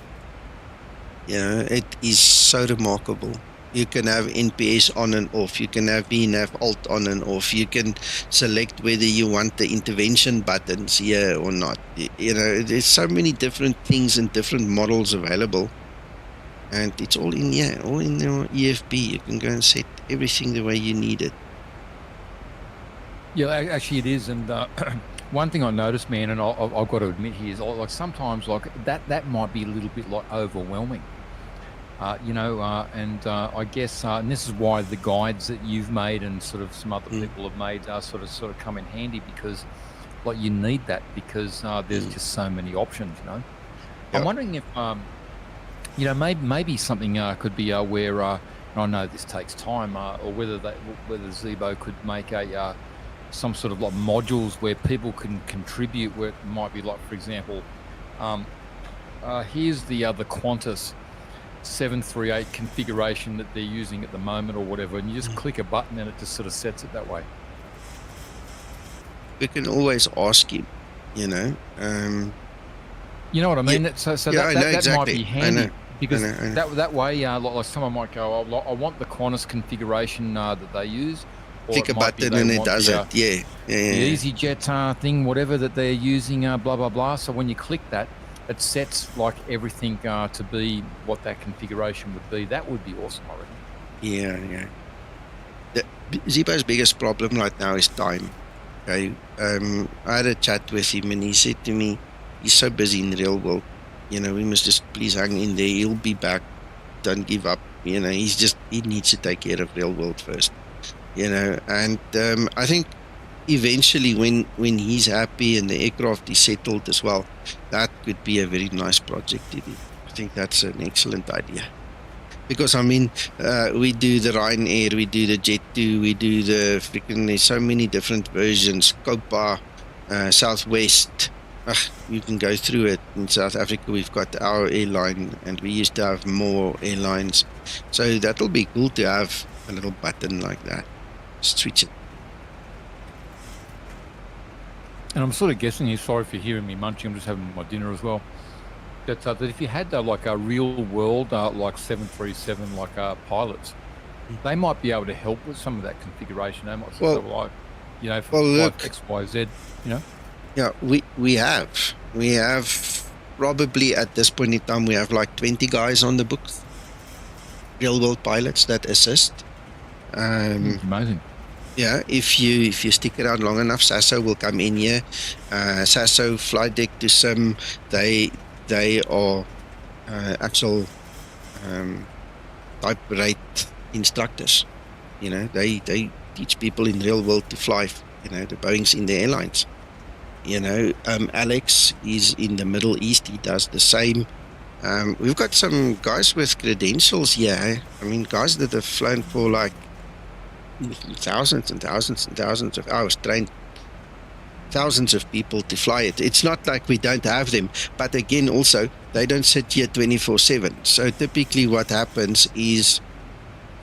Speaker 1: You know, it is so remarkable You can have NPS on and off. You can have VNAV alt on and off. You can select whether you want the intervention buttons here or not. You know, there's so many different things and different models available. And it's all in here, all in your EFB. You can go and set everything the way you need it.
Speaker 3: Yeah, actually it is. And one thing I noticed, man, and I've got to admit here, is like sometimes like that might be a little bit like overwhelming. You know, and I guess, and this is why the guides that you've made and sort of some other people have made sort of come in handy, because like you need that, because there's just so many options, you know.
Speaker 1: Yeah.
Speaker 3: I'm wondering if, you know, maybe something could be where, and I know this takes time, or whether Zebo could make a some sort of like modules where people can contribute, where it might be like, for example, here's the Qantas 738 configuration that they're using at the moment or whatever, and you just click a button and it just sort of sets it that way.
Speaker 1: We can always ask him, you know.
Speaker 3: You know what I mean?
Speaker 1: Yeah.
Speaker 3: So
Speaker 1: Yeah,
Speaker 3: that
Speaker 1: exactly.
Speaker 3: might be handy, because
Speaker 1: I know.
Speaker 3: that way, like someone might go, oh, I want the Qantas configuration that they use. Or
Speaker 1: Click
Speaker 3: it
Speaker 1: a
Speaker 3: might be
Speaker 1: button
Speaker 3: they
Speaker 1: and it
Speaker 3: want
Speaker 1: does
Speaker 3: the,
Speaker 1: it. Yeah.
Speaker 3: the EasyJet thing, whatever that they're using, blah, blah, blah. So when you click that, it sets like everything to be what that configuration would be. That would be awesome, I reckon.
Speaker 1: Yeah. Zebo's biggest problem right now is time. Okay. I had a chat with him and he said to me, he's so busy in the real world. You know, we must just please hang in there. He'll be back. Don't give up. You know, he needs to take care of real world first. You know, and I think eventually when he's happy and the aircraft is settled as well, that could be a very nice project to do. I think that's an excellent idea. Because, I mean, we do the Ryanair, we do the Jet2, we do the freaking, there's so many different versions, Copa, Southwest. You can go through it. In South Africa, we've got our airline, and we used to have more airlines. So that'll be cool to have a little button like that. Switch it.
Speaker 3: And I'm sort of guessing here, sorry for hearing me munching, I'm just having my dinner as well, that if you had like a real world, like 737, like lots, they might be able to help with some of that configuration. They might sort of like, you know, for
Speaker 1: look,
Speaker 3: X, Y, Z, you know?
Speaker 1: Yeah, we have probably at this point in time, we have like 20 guys on the books, real world pilots that assist.
Speaker 3: Amazing.
Speaker 1: Yeah, if you stick around long enough, Sasso will come in here. Sasso, Flight Deck to Sim, they are actual type rate instructors. You know, they teach people in real world to fly. You know, the Boeings in the airlines. You know, Alex is in the Middle East. He does the same. We've got some guys with credentials here. I mean, guys that have flown for like thousands and thousands and thousands of hours, trained thousands of people to fly it. It's not like we don't have them, but again, also, they don't sit here 24/7. So typically what happens is,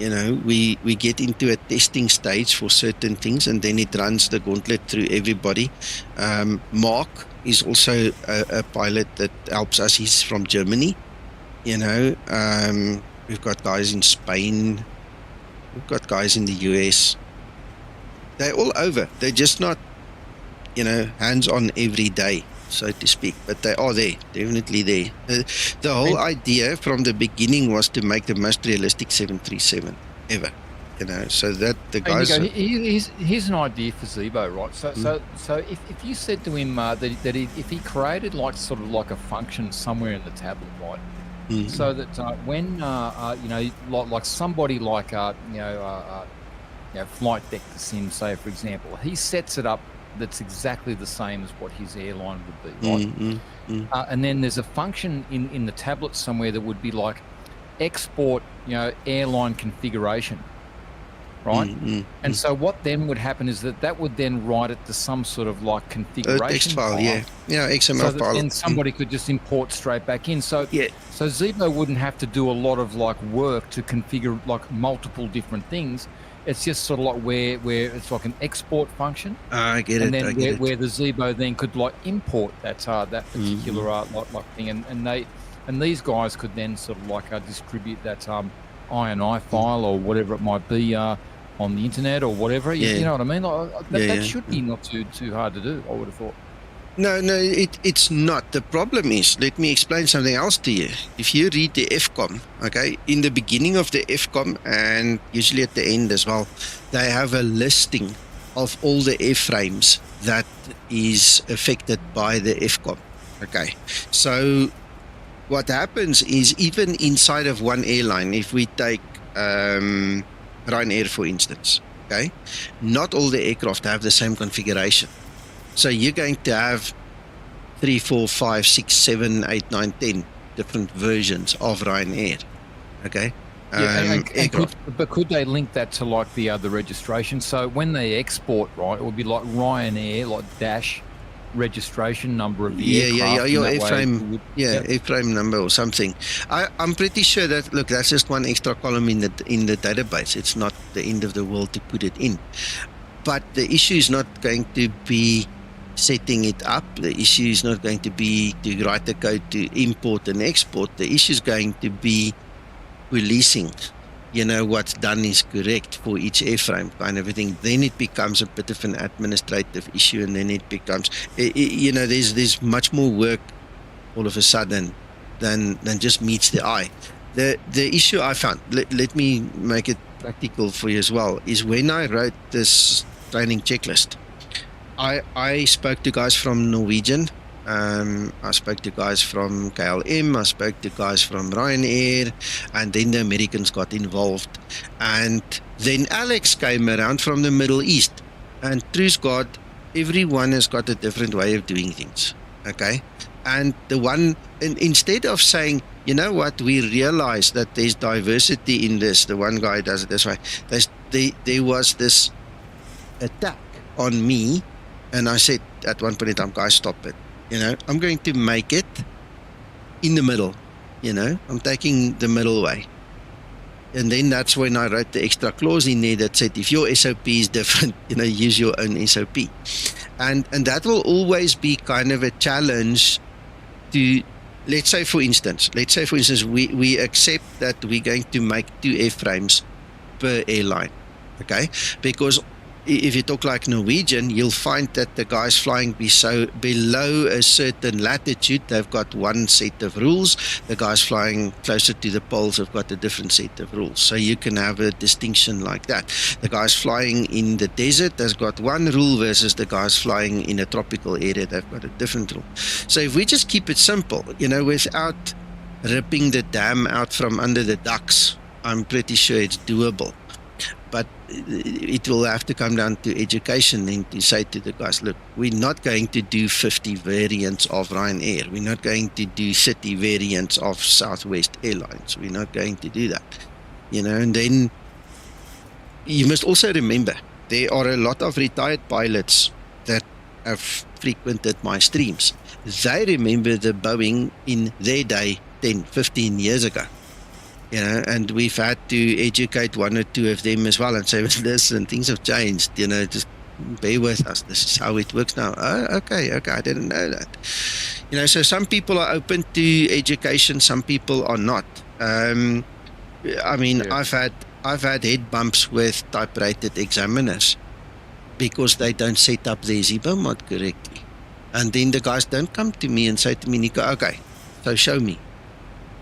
Speaker 1: you know, we get into a testing stage for certain things, and then it runs the gauntlet through everybody. Mark is also a pilot that helps us. He's from Germany. You know, we've got guys in Spain. We've got guys in the US. They're all over. They're just not, you know, hands-on every day, so to speak. But they are there, definitely there. The whole idea from the beginning was to make the most realistic 737 ever. You know, so that the guys.
Speaker 3: Here's an idea for Zebo, right? So if you said to him that if he created like sort of like a function somewhere in the tablet, right? So that when you know, like somebody like you know, Flight Deck to Sim, say for example, he sets it up that's exactly the same as what his airline would be, right? And then there's a function in the tablet somewhere that would be like export, you know, airline configuration, right? And so what then would happen is that would then write it to some sort of like configuration
Speaker 1: text file, XML
Speaker 3: so that
Speaker 1: file.
Speaker 3: then somebody could just import straight back in. So so Zebo wouldn't have to do a lot of like work to configure like multiple different things. It's just sort of like where it's like an export function.
Speaker 1: I get
Speaker 3: and
Speaker 1: it.
Speaker 3: And
Speaker 1: I
Speaker 3: then
Speaker 1: get
Speaker 3: where the Zebo then could like import that particular like thing, and these guys could then sort of like distribute that INI file or whatever it might be on the internet or whatever. You know what I mean? Like, that should be not too hard to do, I would have thought.
Speaker 1: No, it's not. The problem is, let me explain something else to you. If you read the FCOM, okay, in the beginning of the FCOM and usually at the end as well, they have a listing of all the airframes that is affected by the FCOM. Okay, so what happens is, even inside of one airline, if we take Ryanair for instance, okay, not all the aircraft have the same configuration. So you're going to have 3, 4, 5, 6, 7, 8, 9, 10 different versions of Ryanair. Okay.
Speaker 3: But could they link that to like the registration? So when they export, right, it would be like Ryanair, like dash registration number of the aircraft.
Speaker 1: Your airframe, airframe number or something. I'm pretty sure that, look, that's just one extra column in the database. It's not the end of the world to put it in. But the issue is not going to be setting it up. The issue is not going to be to write the code to import and export. The issue is going to be releasing, what's done is correct for each airframe kind of a thing. Then it becomes a bit of an administrative issue, and then it becomes, there's much more work all of a sudden than just meets the eye. The issue I found, let me make it practical for you as well, is when I wrote this training checklist, I spoke to guys from Norwegian, I spoke to guys from KLM, I spoke to guys from Ryanair, and then the Americans got involved. And then Alex came around from the Middle East, and truth God, everyone has got a different way of doing things, okay? And instead of saying, you know what, we realize that there's diversity in this, the one guy does it this way, there was this attack on me, and I said at one point in time, guys, stop it. I'm going to make it in the middle. I'm taking the middle way. And then that's when I wrote the extra clause in there that said, if your SOP is different, use your own SOP. And that will always be kind of a challenge to, let's say for instance, we accept that we're going to make 2 airframes per airline, okay? Because if you talk like Norwegian, you'll find that the guys flying below a certain latitude, they've got one set of rules. The guys flying closer to the poles have got a different set of rules. So you can have a distinction like that. The guys flying in the desert has got one rule versus the guys flying in a tropical area, they've got a different rule. So if we just keep it simple, without ripping the dam out from under the ducks, I'm pretty sure it's doable. But it will have to come down to education then to say to the guys, look, we're not going to do 50 variants of Ryanair. We're not going to do 30 variants of Southwest Airlines. We're not going to do that. And then you must also remember, there are a lot of retired pilots that have frequented my streams. They remember the Boeing in their day 10, 15 years ago. And we've had to educate one or two of them as well and say, listen, things have changed, just bear with us. This is how it works now. Oh, okay, I didn't know that. So some people are open to education, some people are not. I've had head bumps with type-rated examiners because they don't set up their Zibomod correctly. And then the guys don't come to me and say to me, Nico, okay, so show me.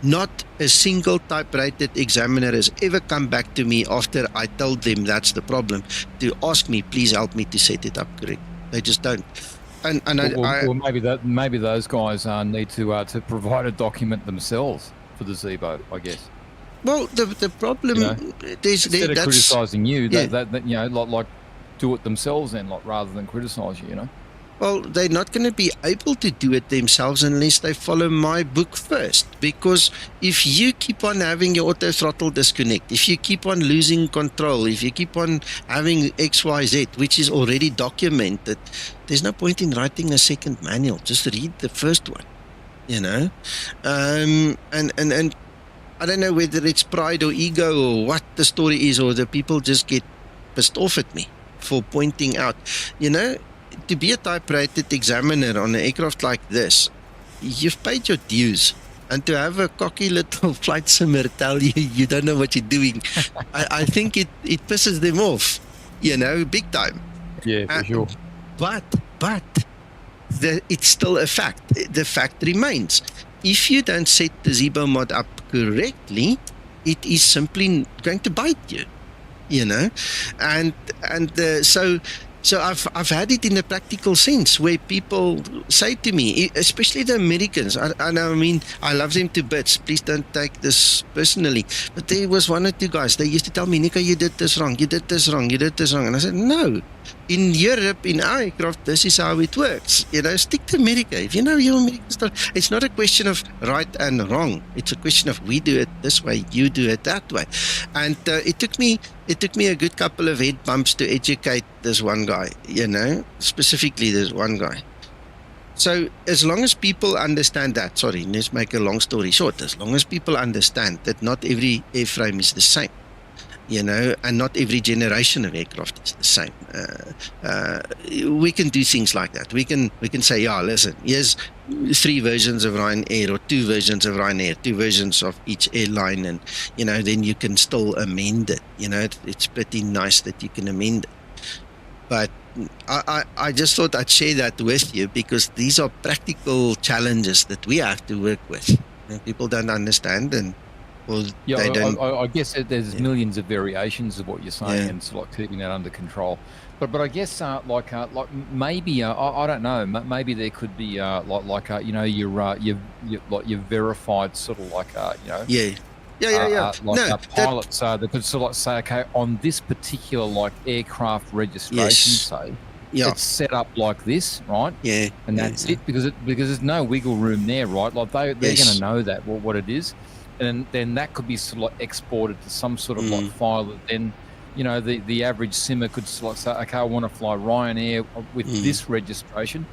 Speaker 1: Not a single type-rated examiner has ever come back to me after I told them that's the problem to ask me, please help me to set it up correct. They just don't.
Speaker 3: Well, maybe those guys need to provide a document themselves for the Zebo, I guess.
Speaker 1: Well, the problem
Speaker 3: instead of criticising you, like do it themselves then, rather than criticise you.
Speaker 1: Well, they're not going to be able to do it themselves unless they follow my book first. Because if you keep on having your auto throttle disconnect, if you keep on losing control, if you keep on having XYZ, which is already documented, there's no point in writing a second manual. Just read the first one, And I don't know whether it's pride or ego or what the story is, or the people just get pissed off at me for pointing out, to be a type-rated examiner on an aircraft like this, you've paid your dues. And to have a cocky little flight simmer tell you don't know what you're doing, I think it pisses them off, big time.
Speaker 3: Yeah, for sure.
Speaker 1: But it's still a fact. The fact remains. If you don't set the Zibomod up correctly, it is simply going to bite you, So I've had it in a practical sense where people say to me, especially the Americans, I mean, I love them to bits. Please don't take this personally. But there was one or two guys, they used to tell me, Nico, you did this wrong, you did this wrong, you did this wrong. And I said, no, in Europe, in our aircraft, this is how it works. Stick to America. If you know your American stuff, it's not a question of right and wrong. It's a question of we do it this way, you do it that way. And it took me a good couple of head bumps to educate this one guy, specifically this one guy. So as long as people understand that, let's make a long story short, as long as people understand that not every airframe is the same, and not every generation of aircraft is the same. We can do things like that. We can say, listen, here's 3 versions of Ryanair or 2 versions of Ryanair, 2 versions of each airline, and then you can still amend it. It's pretty nice that you can amend it. But I just thought I'd share that with you because these are practical challenges that we have to work with. People don't understand and. Well,
Speaker 3: I guess there's millions of variations of what you're saying, and so keeping that under control. But I guess like maybe I don't know. Maybe there could be your verified sort of pilots that could sort of say, okay, on this particular aircraft registration, say. Yeah. It's set up like this, right?
Speaker 1: Yeah.
Speaker 3: And that's it because there's no wiggle room there, right? Like they're going to know that what it is. And then that could be sort of exported to some sort of file that then, the average simmer could sort of say, okay, I want to fly Ryanair with this registration.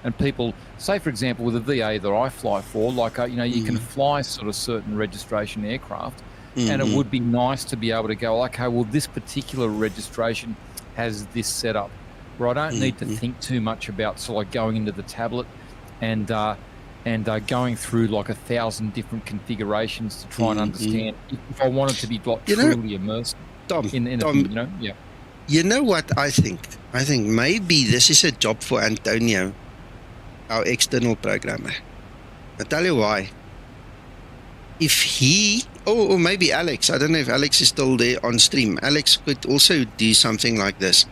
Speaker 3: And people, say, for example, with the VA that I fly for, you can fly sort of certain registration aircraft. And it would be nice to be able to go, okay, well, this particular registration has this setup where I don't need to think too much about sort of going into the tablet and going through 1,000 different configurations to try and understand if I wanted to be truly immersed.
Speaker 1: Tom,
Speaker 3: yeah.
Speaker 1: You know what I think? I think maybe this is a job for Antonio, our external programmer. I'll tell you why. If he, or maybe Alex, I don't know if Alex is still there on stream. Alex could also do something like this.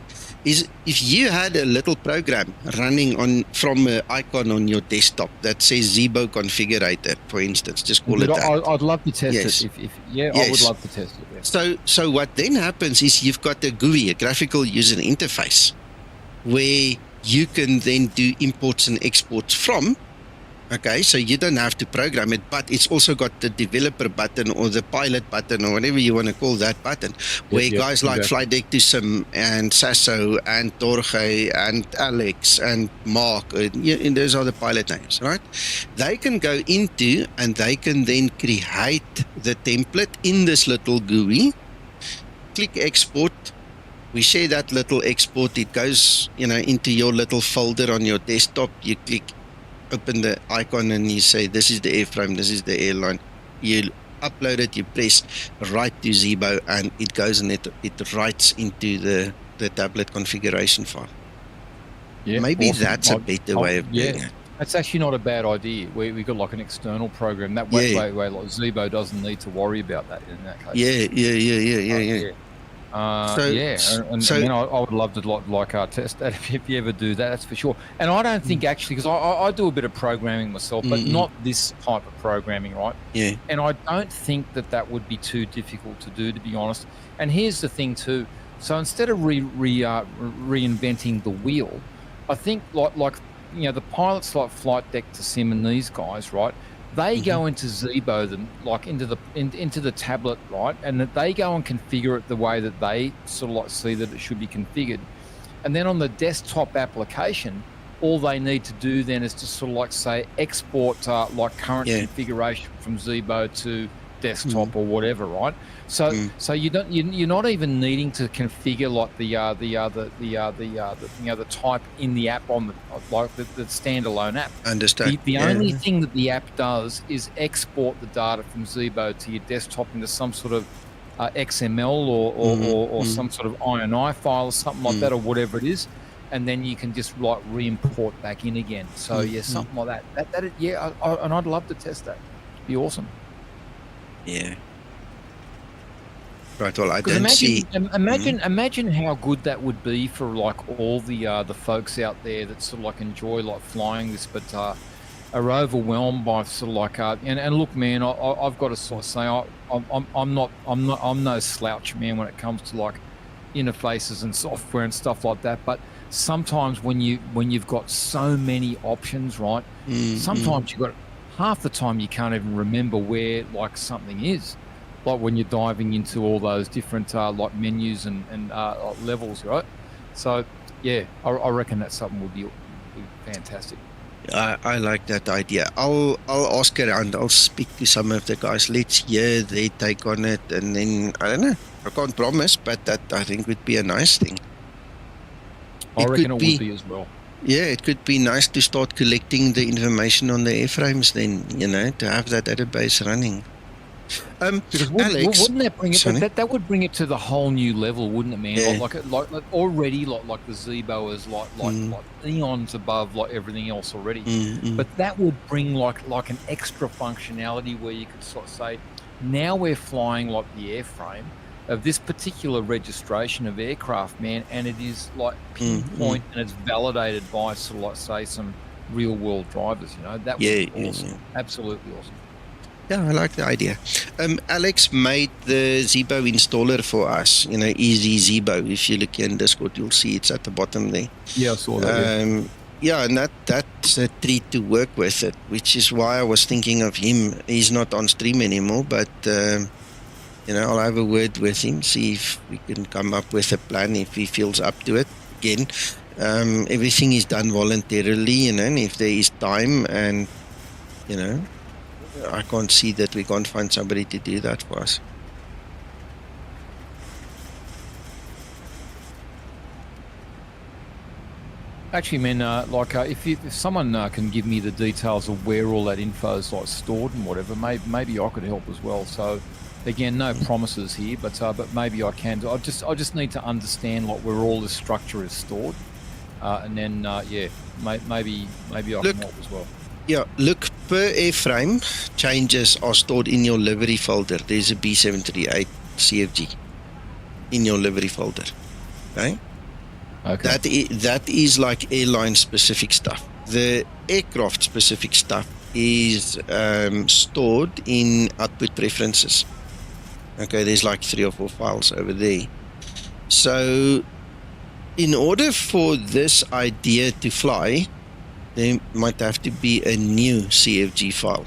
Speaker 1: Is if you had a little program running from an icon on your desktop that says Zebo configurator, for instance, just call it that.
Speaker 3: I'd love to test it. I would love to test it. Yeah.
Speaker 1: So what then happens is you've got a GUI, a graphical user interface, where you can then do imports and exports from. Okay, so you don't have to program it, but it's also got the developer button or the pilot button or whatever you want to call that button, where guys like Flight Deck to Sim and Sasso and Jorge and Alex and Mark, and those are the pilot names, right? They can go into and they can then create the template in this little GUI, click export. We share that little export. It goes, into your little folder on your desktop. You click open the icon and you say this is the airframe, this is the airline. You upload it, you press write to Zebo, and it goes and it writes into the tablet configuration file. Yeah, maybe awesome. That's a better way of doing it.
Speaker 3: That's actually not a bad idea. We got an external program that way Zebo doesn't need to worry about that in that case.
Speaker 1: Yeah.
Speaker 3: I would love to test that if you ever do that. That's for sure. And I don't think actually, because I do a bit of programming myself, but not this type of programming, right?
Speaker 1: Yeah.
Speaker 3: And I don't think that would be too difficult to do, to be honest. And here's the thing too. So instead of reinventing the wheel, I think the pilots like Flight Deck to Sim and these guys, right? They go into Zebo, into the tablet, right? And that they go and configure it the way that they sort of see that it should be configured. And then on the desktop application, all they need to do then is to sort of say export current configuration from Zebo to desktop or whatever, right? So you're not even needing to configure like the type in the app on the standalone app.
Speaker 1: Understand.
Speaker 3: The only thing that the app does is export the data from Zibo to your desktop into some sort of XML or some sort of INI file or something like that, or whatever it is, and then you can just like re-import back in again. So something like that. And I'd love to test that. It'd be awesome.
Speaker 1: Yeah. Right. Well, I don't see.
Speaker 3: Imagine how good that would be for like all the folks out there that sort of like enjoy like flying this, but are overwhelmed by sort of like and look, man, I've got to sort of say I'm no slouch, man, when it comes to like interfaces and software and stuff like that. But sometimes when you've got so many options, right? Sometimes you've got half the time you can't even remember where like something is. Like when you're diving into all those different like menus and levels, right? So yeah, I reckon that's something would be fantastic.
Speaker 1: I like that idea. I'll ask around. I'll speak to some of the guys. Let's hear their take on it, and then I don't know. I can't promise, but that I think would be a nice thing.
Speaker 3: I reckon it would be as well.
Speaker 1: Yeah, it could be nice to start collecting the information on the airframes. Then to have that database running.
Speaker 3: Because
Speaker 1: Alex,
Speaker 3: wouldn't that bring it? That would bring it to the whole new level, wouldn't it, man?
Speaker 1: Yeah.
Speaker 3: Like already, like the Zebo is like eons above like everything else already. But that would bring like an extra functionality where you could sort of say, now we're flying like the airframe of this particular registration of aircraft, man, and it is like pinpoint and it's validated by sort of like say some real world drivers. That would be awesome. Yeah. Absolutely awesome.
Speaker 1: Yeah, I like the idea. Alex made the Zebo installer for us, easy Zebo. If you look in Discord, you'll see it's at the bottom there.
Speaker 3: Yeah, I saw that.
Speaker 1: Yeah, and that's a treat to work with it, which is why I was thinking of him. He's not on stream anymore, but, I'll have a word with him, see if we can come up with a plan if he feels up to it. Again, everything is done voluntarily, and if there is time and, I can't see that we can't find somebody to do that for us.
Speaker 3: Actually, man, if someone can give me the details of where all that info is like stored and whatever, maybe I could help as well. So, again, no promises here, but maybe I can. I just need to understand like where all this structure is stored, and then maybe I can help as well.
Speaker 1: Yeah, look, per airframe, changes are stored in your livery folder. There's a B738 CFG in your livery folder. Okay? That is like airline-specific stuff. The aircraft-specific stuff is stored in output preferences. Okay, there's like 3 or 4 files over there. So, in order for this idea to fly, there might have to be a new CFG file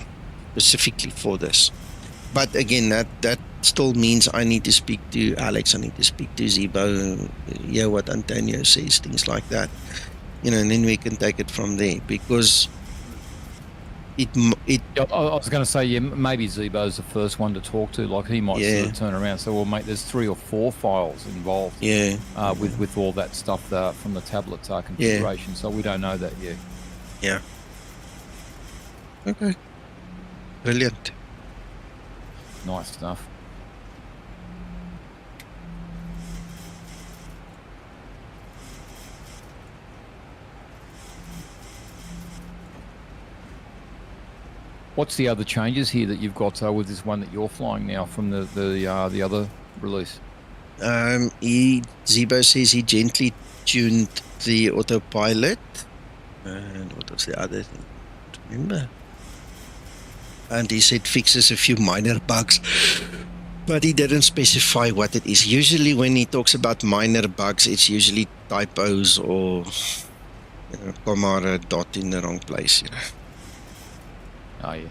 Speaker 1: specifically for this. But again, that still means I need to speak to Alex, I need to speak to Zebo, hear what Antonio says, things like that. And then we can take it from there, because I
Speaker 3: was going to say, maybe Zebo's the first one to talk to. Like he might sort of turn around and say, well, mate, there's 3 or 4 files involved with all that stuff from the tablet configuration. So we don't know that yet.
Speaker 1: Yeah. Okay. Brilliant.
Speaker 3: Nice stuff. What's the other changes here that you've got with this one that you're flying now from the other release?
Speaker 1: Zebo says he gently tuned the autopilot. And what was the other thing? I don't remember. And he said fixes a few minor bugs, but he didn't specify what it is. Usually when he talks about minor bugs, it's usually typos or comma or a dot in the wrong place.
Speaker 3: Oh, yeah.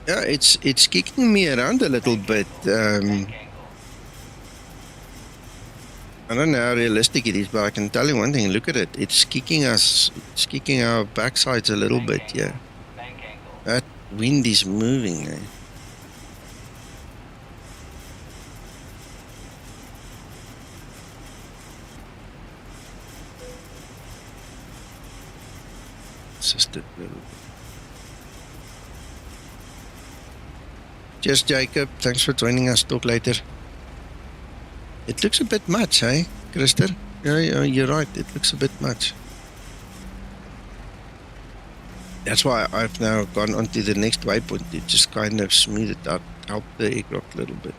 Speaker 1: Yeah, it's kicking me around a little bit. I don't know how realistic it is, but I can tell you one thing. Look at it. It's kicking us. It's kicking our backsides a little bit. Yeah. That wind is moving. Eh? Just a little bit. Cheers, Jacob. Thanks for joining us. Talk later. It looks a bit much, eh, Krister? Yeah, you're right. It looks a bit much. That's why I've now gone on to the next waypoint to just kind of smooth it out, help the aircraft a little bit.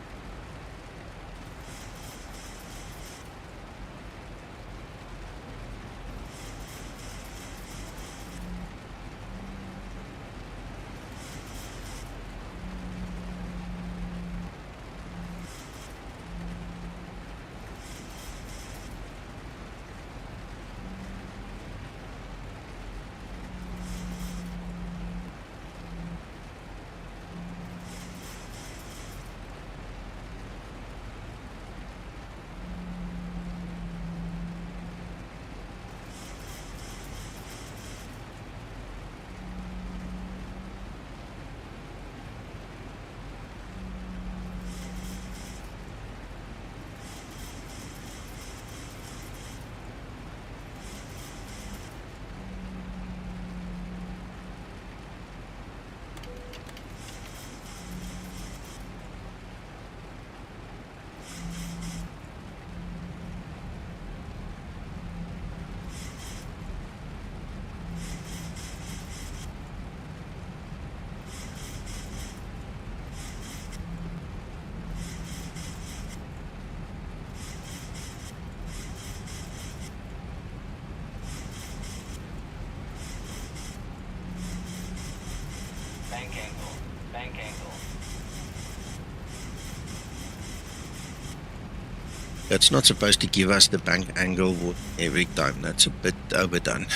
Speaker 1: That's not supposed to give us the bank angle every time. That's a bit overdone.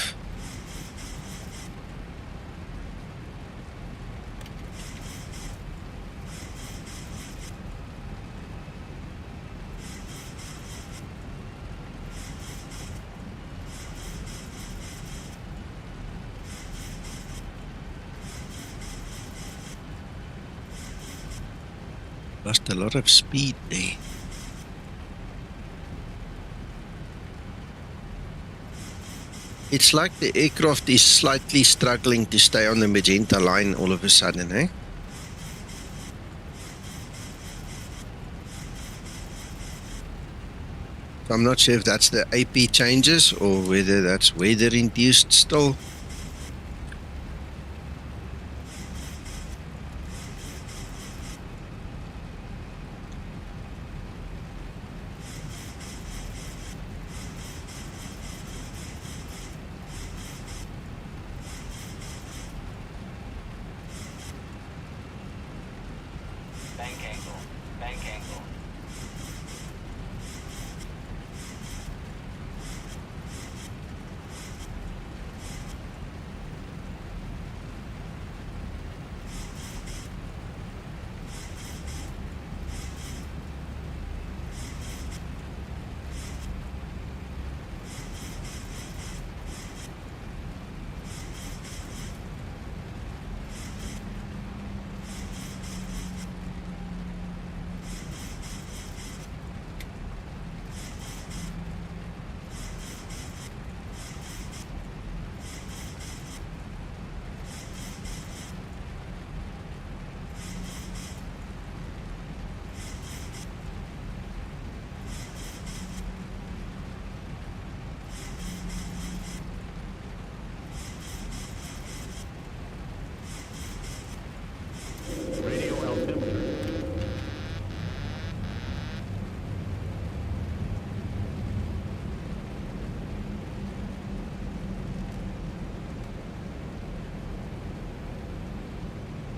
Speaker 1: Lost a lot of speed there. It's like the aircraft is slightly struggling to stay on the magenta line all of a sudden, eh? So I'm not sure if that's the AP changes or whether that's weather-induced still.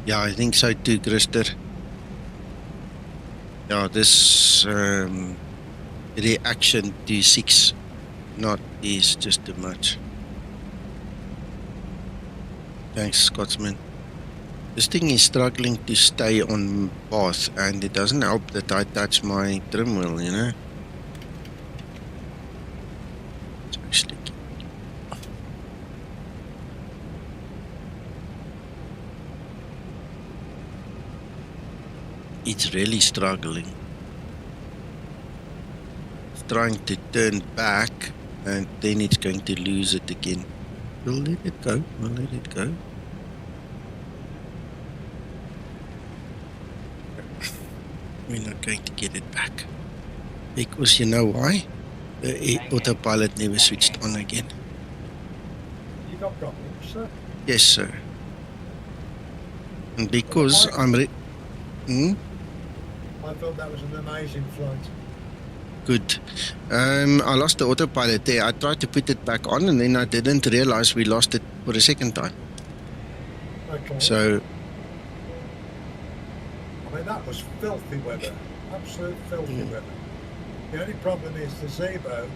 Speaker 1: Yeah, I think so too, Krister. Yeah, this reaction to 6 knot is just too much. Thanks, Scotsman. This thing is struggling to stay on path, and it doesn't help that I touch my trim wheel, you know? It's actually... It's really struggling. It's trying to turn back, and then it's going to lose it again. We'll let it go. We'll let it go. We're not going to get it back. Because you know why? The autopilot never switched on again.
Speaker 4: You got problems, sir?
Speaker 1: Yes, sir. And because I'm...
Speaker 4: I thought that was an amazing flight.
Speaker 1: Good. I lost the autopilot there. I tried to put it back on, and then I didn't realize we lost it for a second time.
Speaker 4: Okay.
Speaker 1: So...
Speaker 4: I mean, that was filthy weather. Absolute filthy weather. The only problem is the Zebo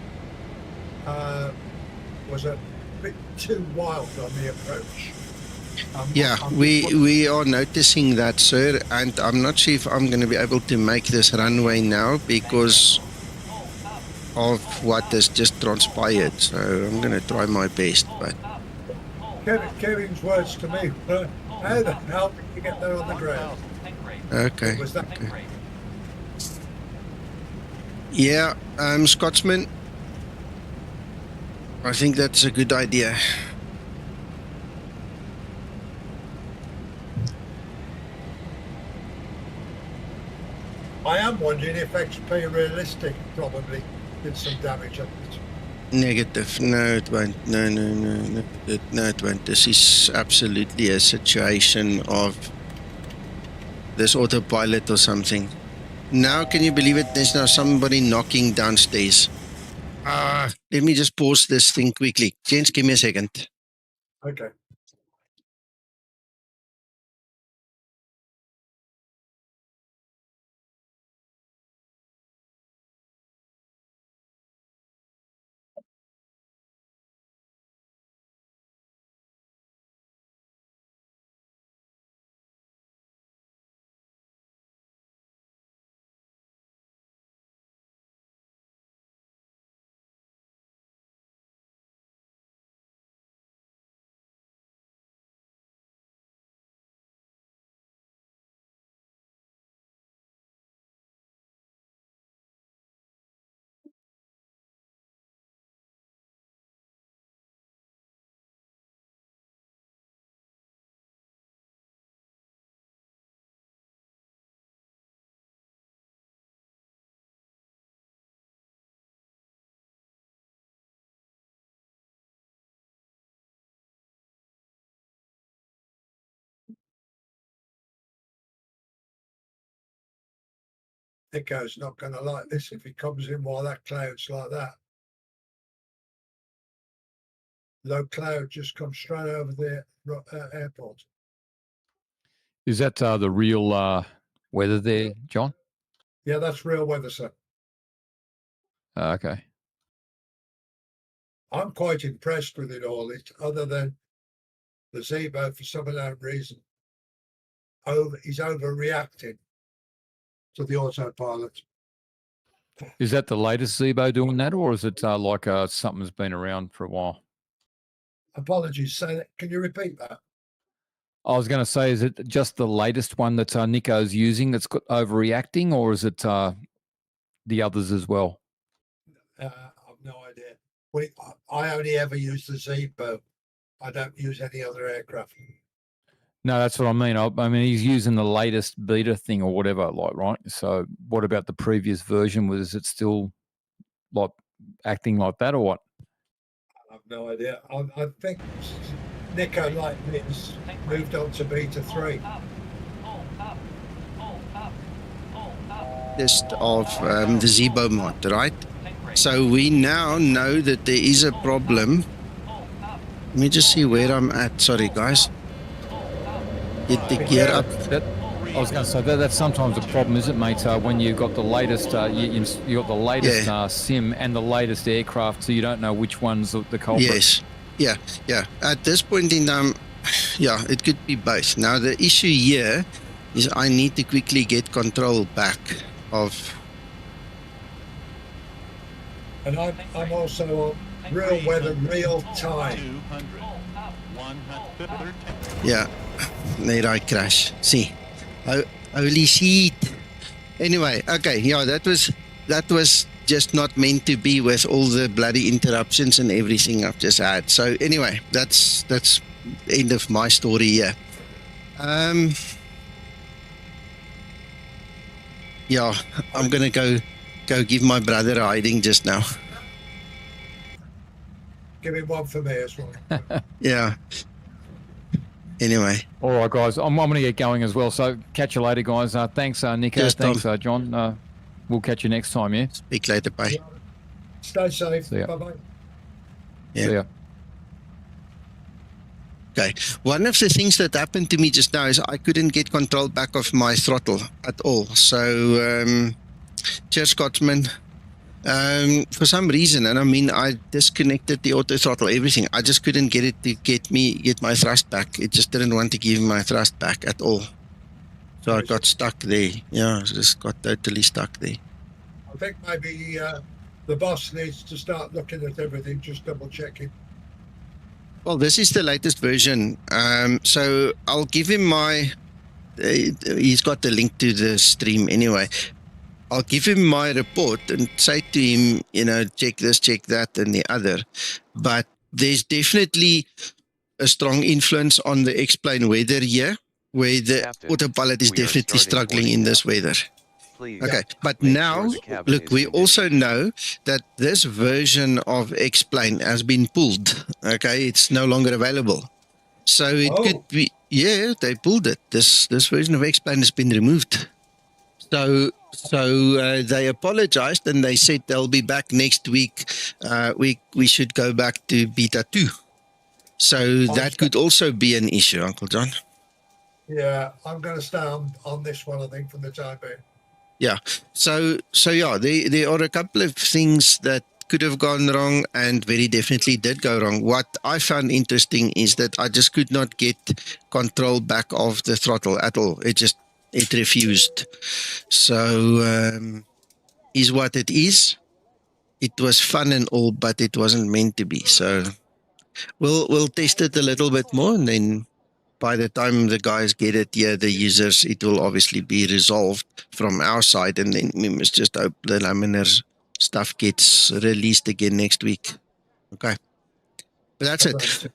Speaker 4: was a bit too wild on the approach.
Speaker 1: Yeah, we are noticing that, sir, and I'm not sure if I'm going to be able to make this runway now because of what has just transpired. So I'm going to try my best, but...
Speaker 4: Kevin's words to me were, how the hell did you get there on the ground?
Speaker 1: Okay.
Speaker 4: Was that
Speaker 1: Okay. Yeah, Scotsman, I think that's a good idea.
Speaker 4: I am wondering if XP Realistic probably did some damage on it.
Speaker 1: Negative. No, it won't. No, it won't. This is absolutely a situation of this autopilot or something. Now, can you believe it? There's now somebody knocking downstairs. Let me just pause this thing quickly. Gents, give me a second.
Speaker 4: Okay. Nico's not going to like this if he comes in while that cloud's like that. Low cloud just comes straight over the airport.
Speaker 3: Is that the real weather there, John?
Speaker 4: Yeah, that's real weather, sir.
Speaker 3: Okay.
Speaker 4: I'm quite impressed with it all. It's other than the Zebo, for some unknown reason, he's overreacting to the autopilot.
Speaker 3: Is that the latest Zebo doing that, or is it like something that's been around for a while?
Speaker 4: Apologies, say, can you repeat that?
Speaker 3: I was going to say, is it just the latest one that Nico's using that's got overreacting, or is it the others as well?
Speaker 4: I've no idea. I only ever use the Zebo. I don't use any other aircraft.
Speaker 3: No, that's what I mean. I mean, he's using the latest beta thing or whatever, like, right? So what about the previous version? Was it still like acting like that or what?
Speaker 4: I have no idea. I think Nico, like me, has moved on to beta 3.
Speaker 1: List of the Zibomod, right? So we now know that there is a problem. Let me just see where I'm at. Sorry, guys. Get the gear up.
Speaker 3: I was going to say that's sometimes a problem, is it, mate? When you've got the latest, you got the latest sim and the latest aircraft, so you don't know which one's the culprit.
Speaker 1: Yes. Yeah. At this point in time, yeah, it could be both. Now the issue here is I need to quickly get control back of.
Speaker 4: And I'm also on real weather, real time.
Speaker 5: 100.
Speaker 1: Yeah, there I crash. See, holy shit. Anyway, okay, yeah, that was just not meant to be with all the bloody interruptions and everything I've just had. So anyway, that's the end of my story here. Yeah, I'm gonna go give my brother a hiding just now.
Speaker 4: Give me one for me as well.
Speaker 1: Yeah. Anyway.
Speaker 3: All right, guys. I'm going to get going as well. So catch you later, guys. Thanks, Nico.
Speaker 1: Cheers, Tom.
Speaker 3: Thanks, John. We'll catch you next time, yeah?
Speaker 1: Speak later. Bye.
Speaker 4: Stay safe.
Speaker 3: See ya.
Speaker 4: Bye-bye.
Speaker 1: Yeah.
Speaker 3: See ya.
Speaker 1: Okay. One of the things that happened to me just now is I couldn't get control back of my throttle at all. So, cheers, Scotsman. For some reason, and I mean, I disconnected the auto throttle, everything. I just couldn't get it to get my thrust back. It just didn't want to give my thrust back at all. So I got stuck there. Yeah, I just got totally stuck there.
Speaker 4: I think maybe the boss needs to start looking at everything, just double checking.
Speaker 1: Well, this is the latest version. So I'll give him my. He's got the link to the stream anyway. I'll give him my report and say to him, check this, check that, and the other. But there's definitely a strong influence on the explain weather here, where the
Speaker 6: Captain,
Speaker 1: autopilot is
Speaker 6: we are
Speaker 1: definitely
Speaker 6: starting
Speaker 1: struggling
Speaker 6: boarding
Speaker 1: in
Speaker 6: now.
Speaker 1: this weather.
Speaker 6: Please.
Speaker 1: Okay, but
Speaker 6: make
Speaker 1: now,
Speaker 6: sure the cabin
Speaker 1: look,
Speaker 6: is
Speaker 1: we also
Speaker 6: conditioned.
Speaker 1: know that this version of explain has been pulled. Okay, it's no longer available. So it could be, yeah, they pulled it. This version of explain has been removed. So they apologized and they said they'll be back next week. We should go back to beta 2. So that could also be an issue, Uncle John.
Speaker 4: Yeah, I'm going to stay on this one, I think, for the time being.
Speaker 1: Yeah. So yeah, there are a couple of things that could have gone wrong and very definitely did go wrong. What I found interesting is that I just could not get control back of the throttle at all. It refused. So is what it is. It was fun and all, but it wasn't meant to be. So we'll test it a little bit more, and then by the time the guys get it here, the users, it will obviously be resolved from our side, and then we must just hope the laminar stuff gets released again next week. Okay. But that's it.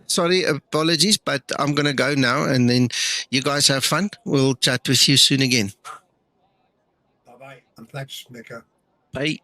Speaker 1: Sorry, apologies, but I'm going to go now, and then you guys have fun. We'll chat with you soon again.
Speaker 4: Bye-bye. And thanks, Mika.
Speaker 1: Bye.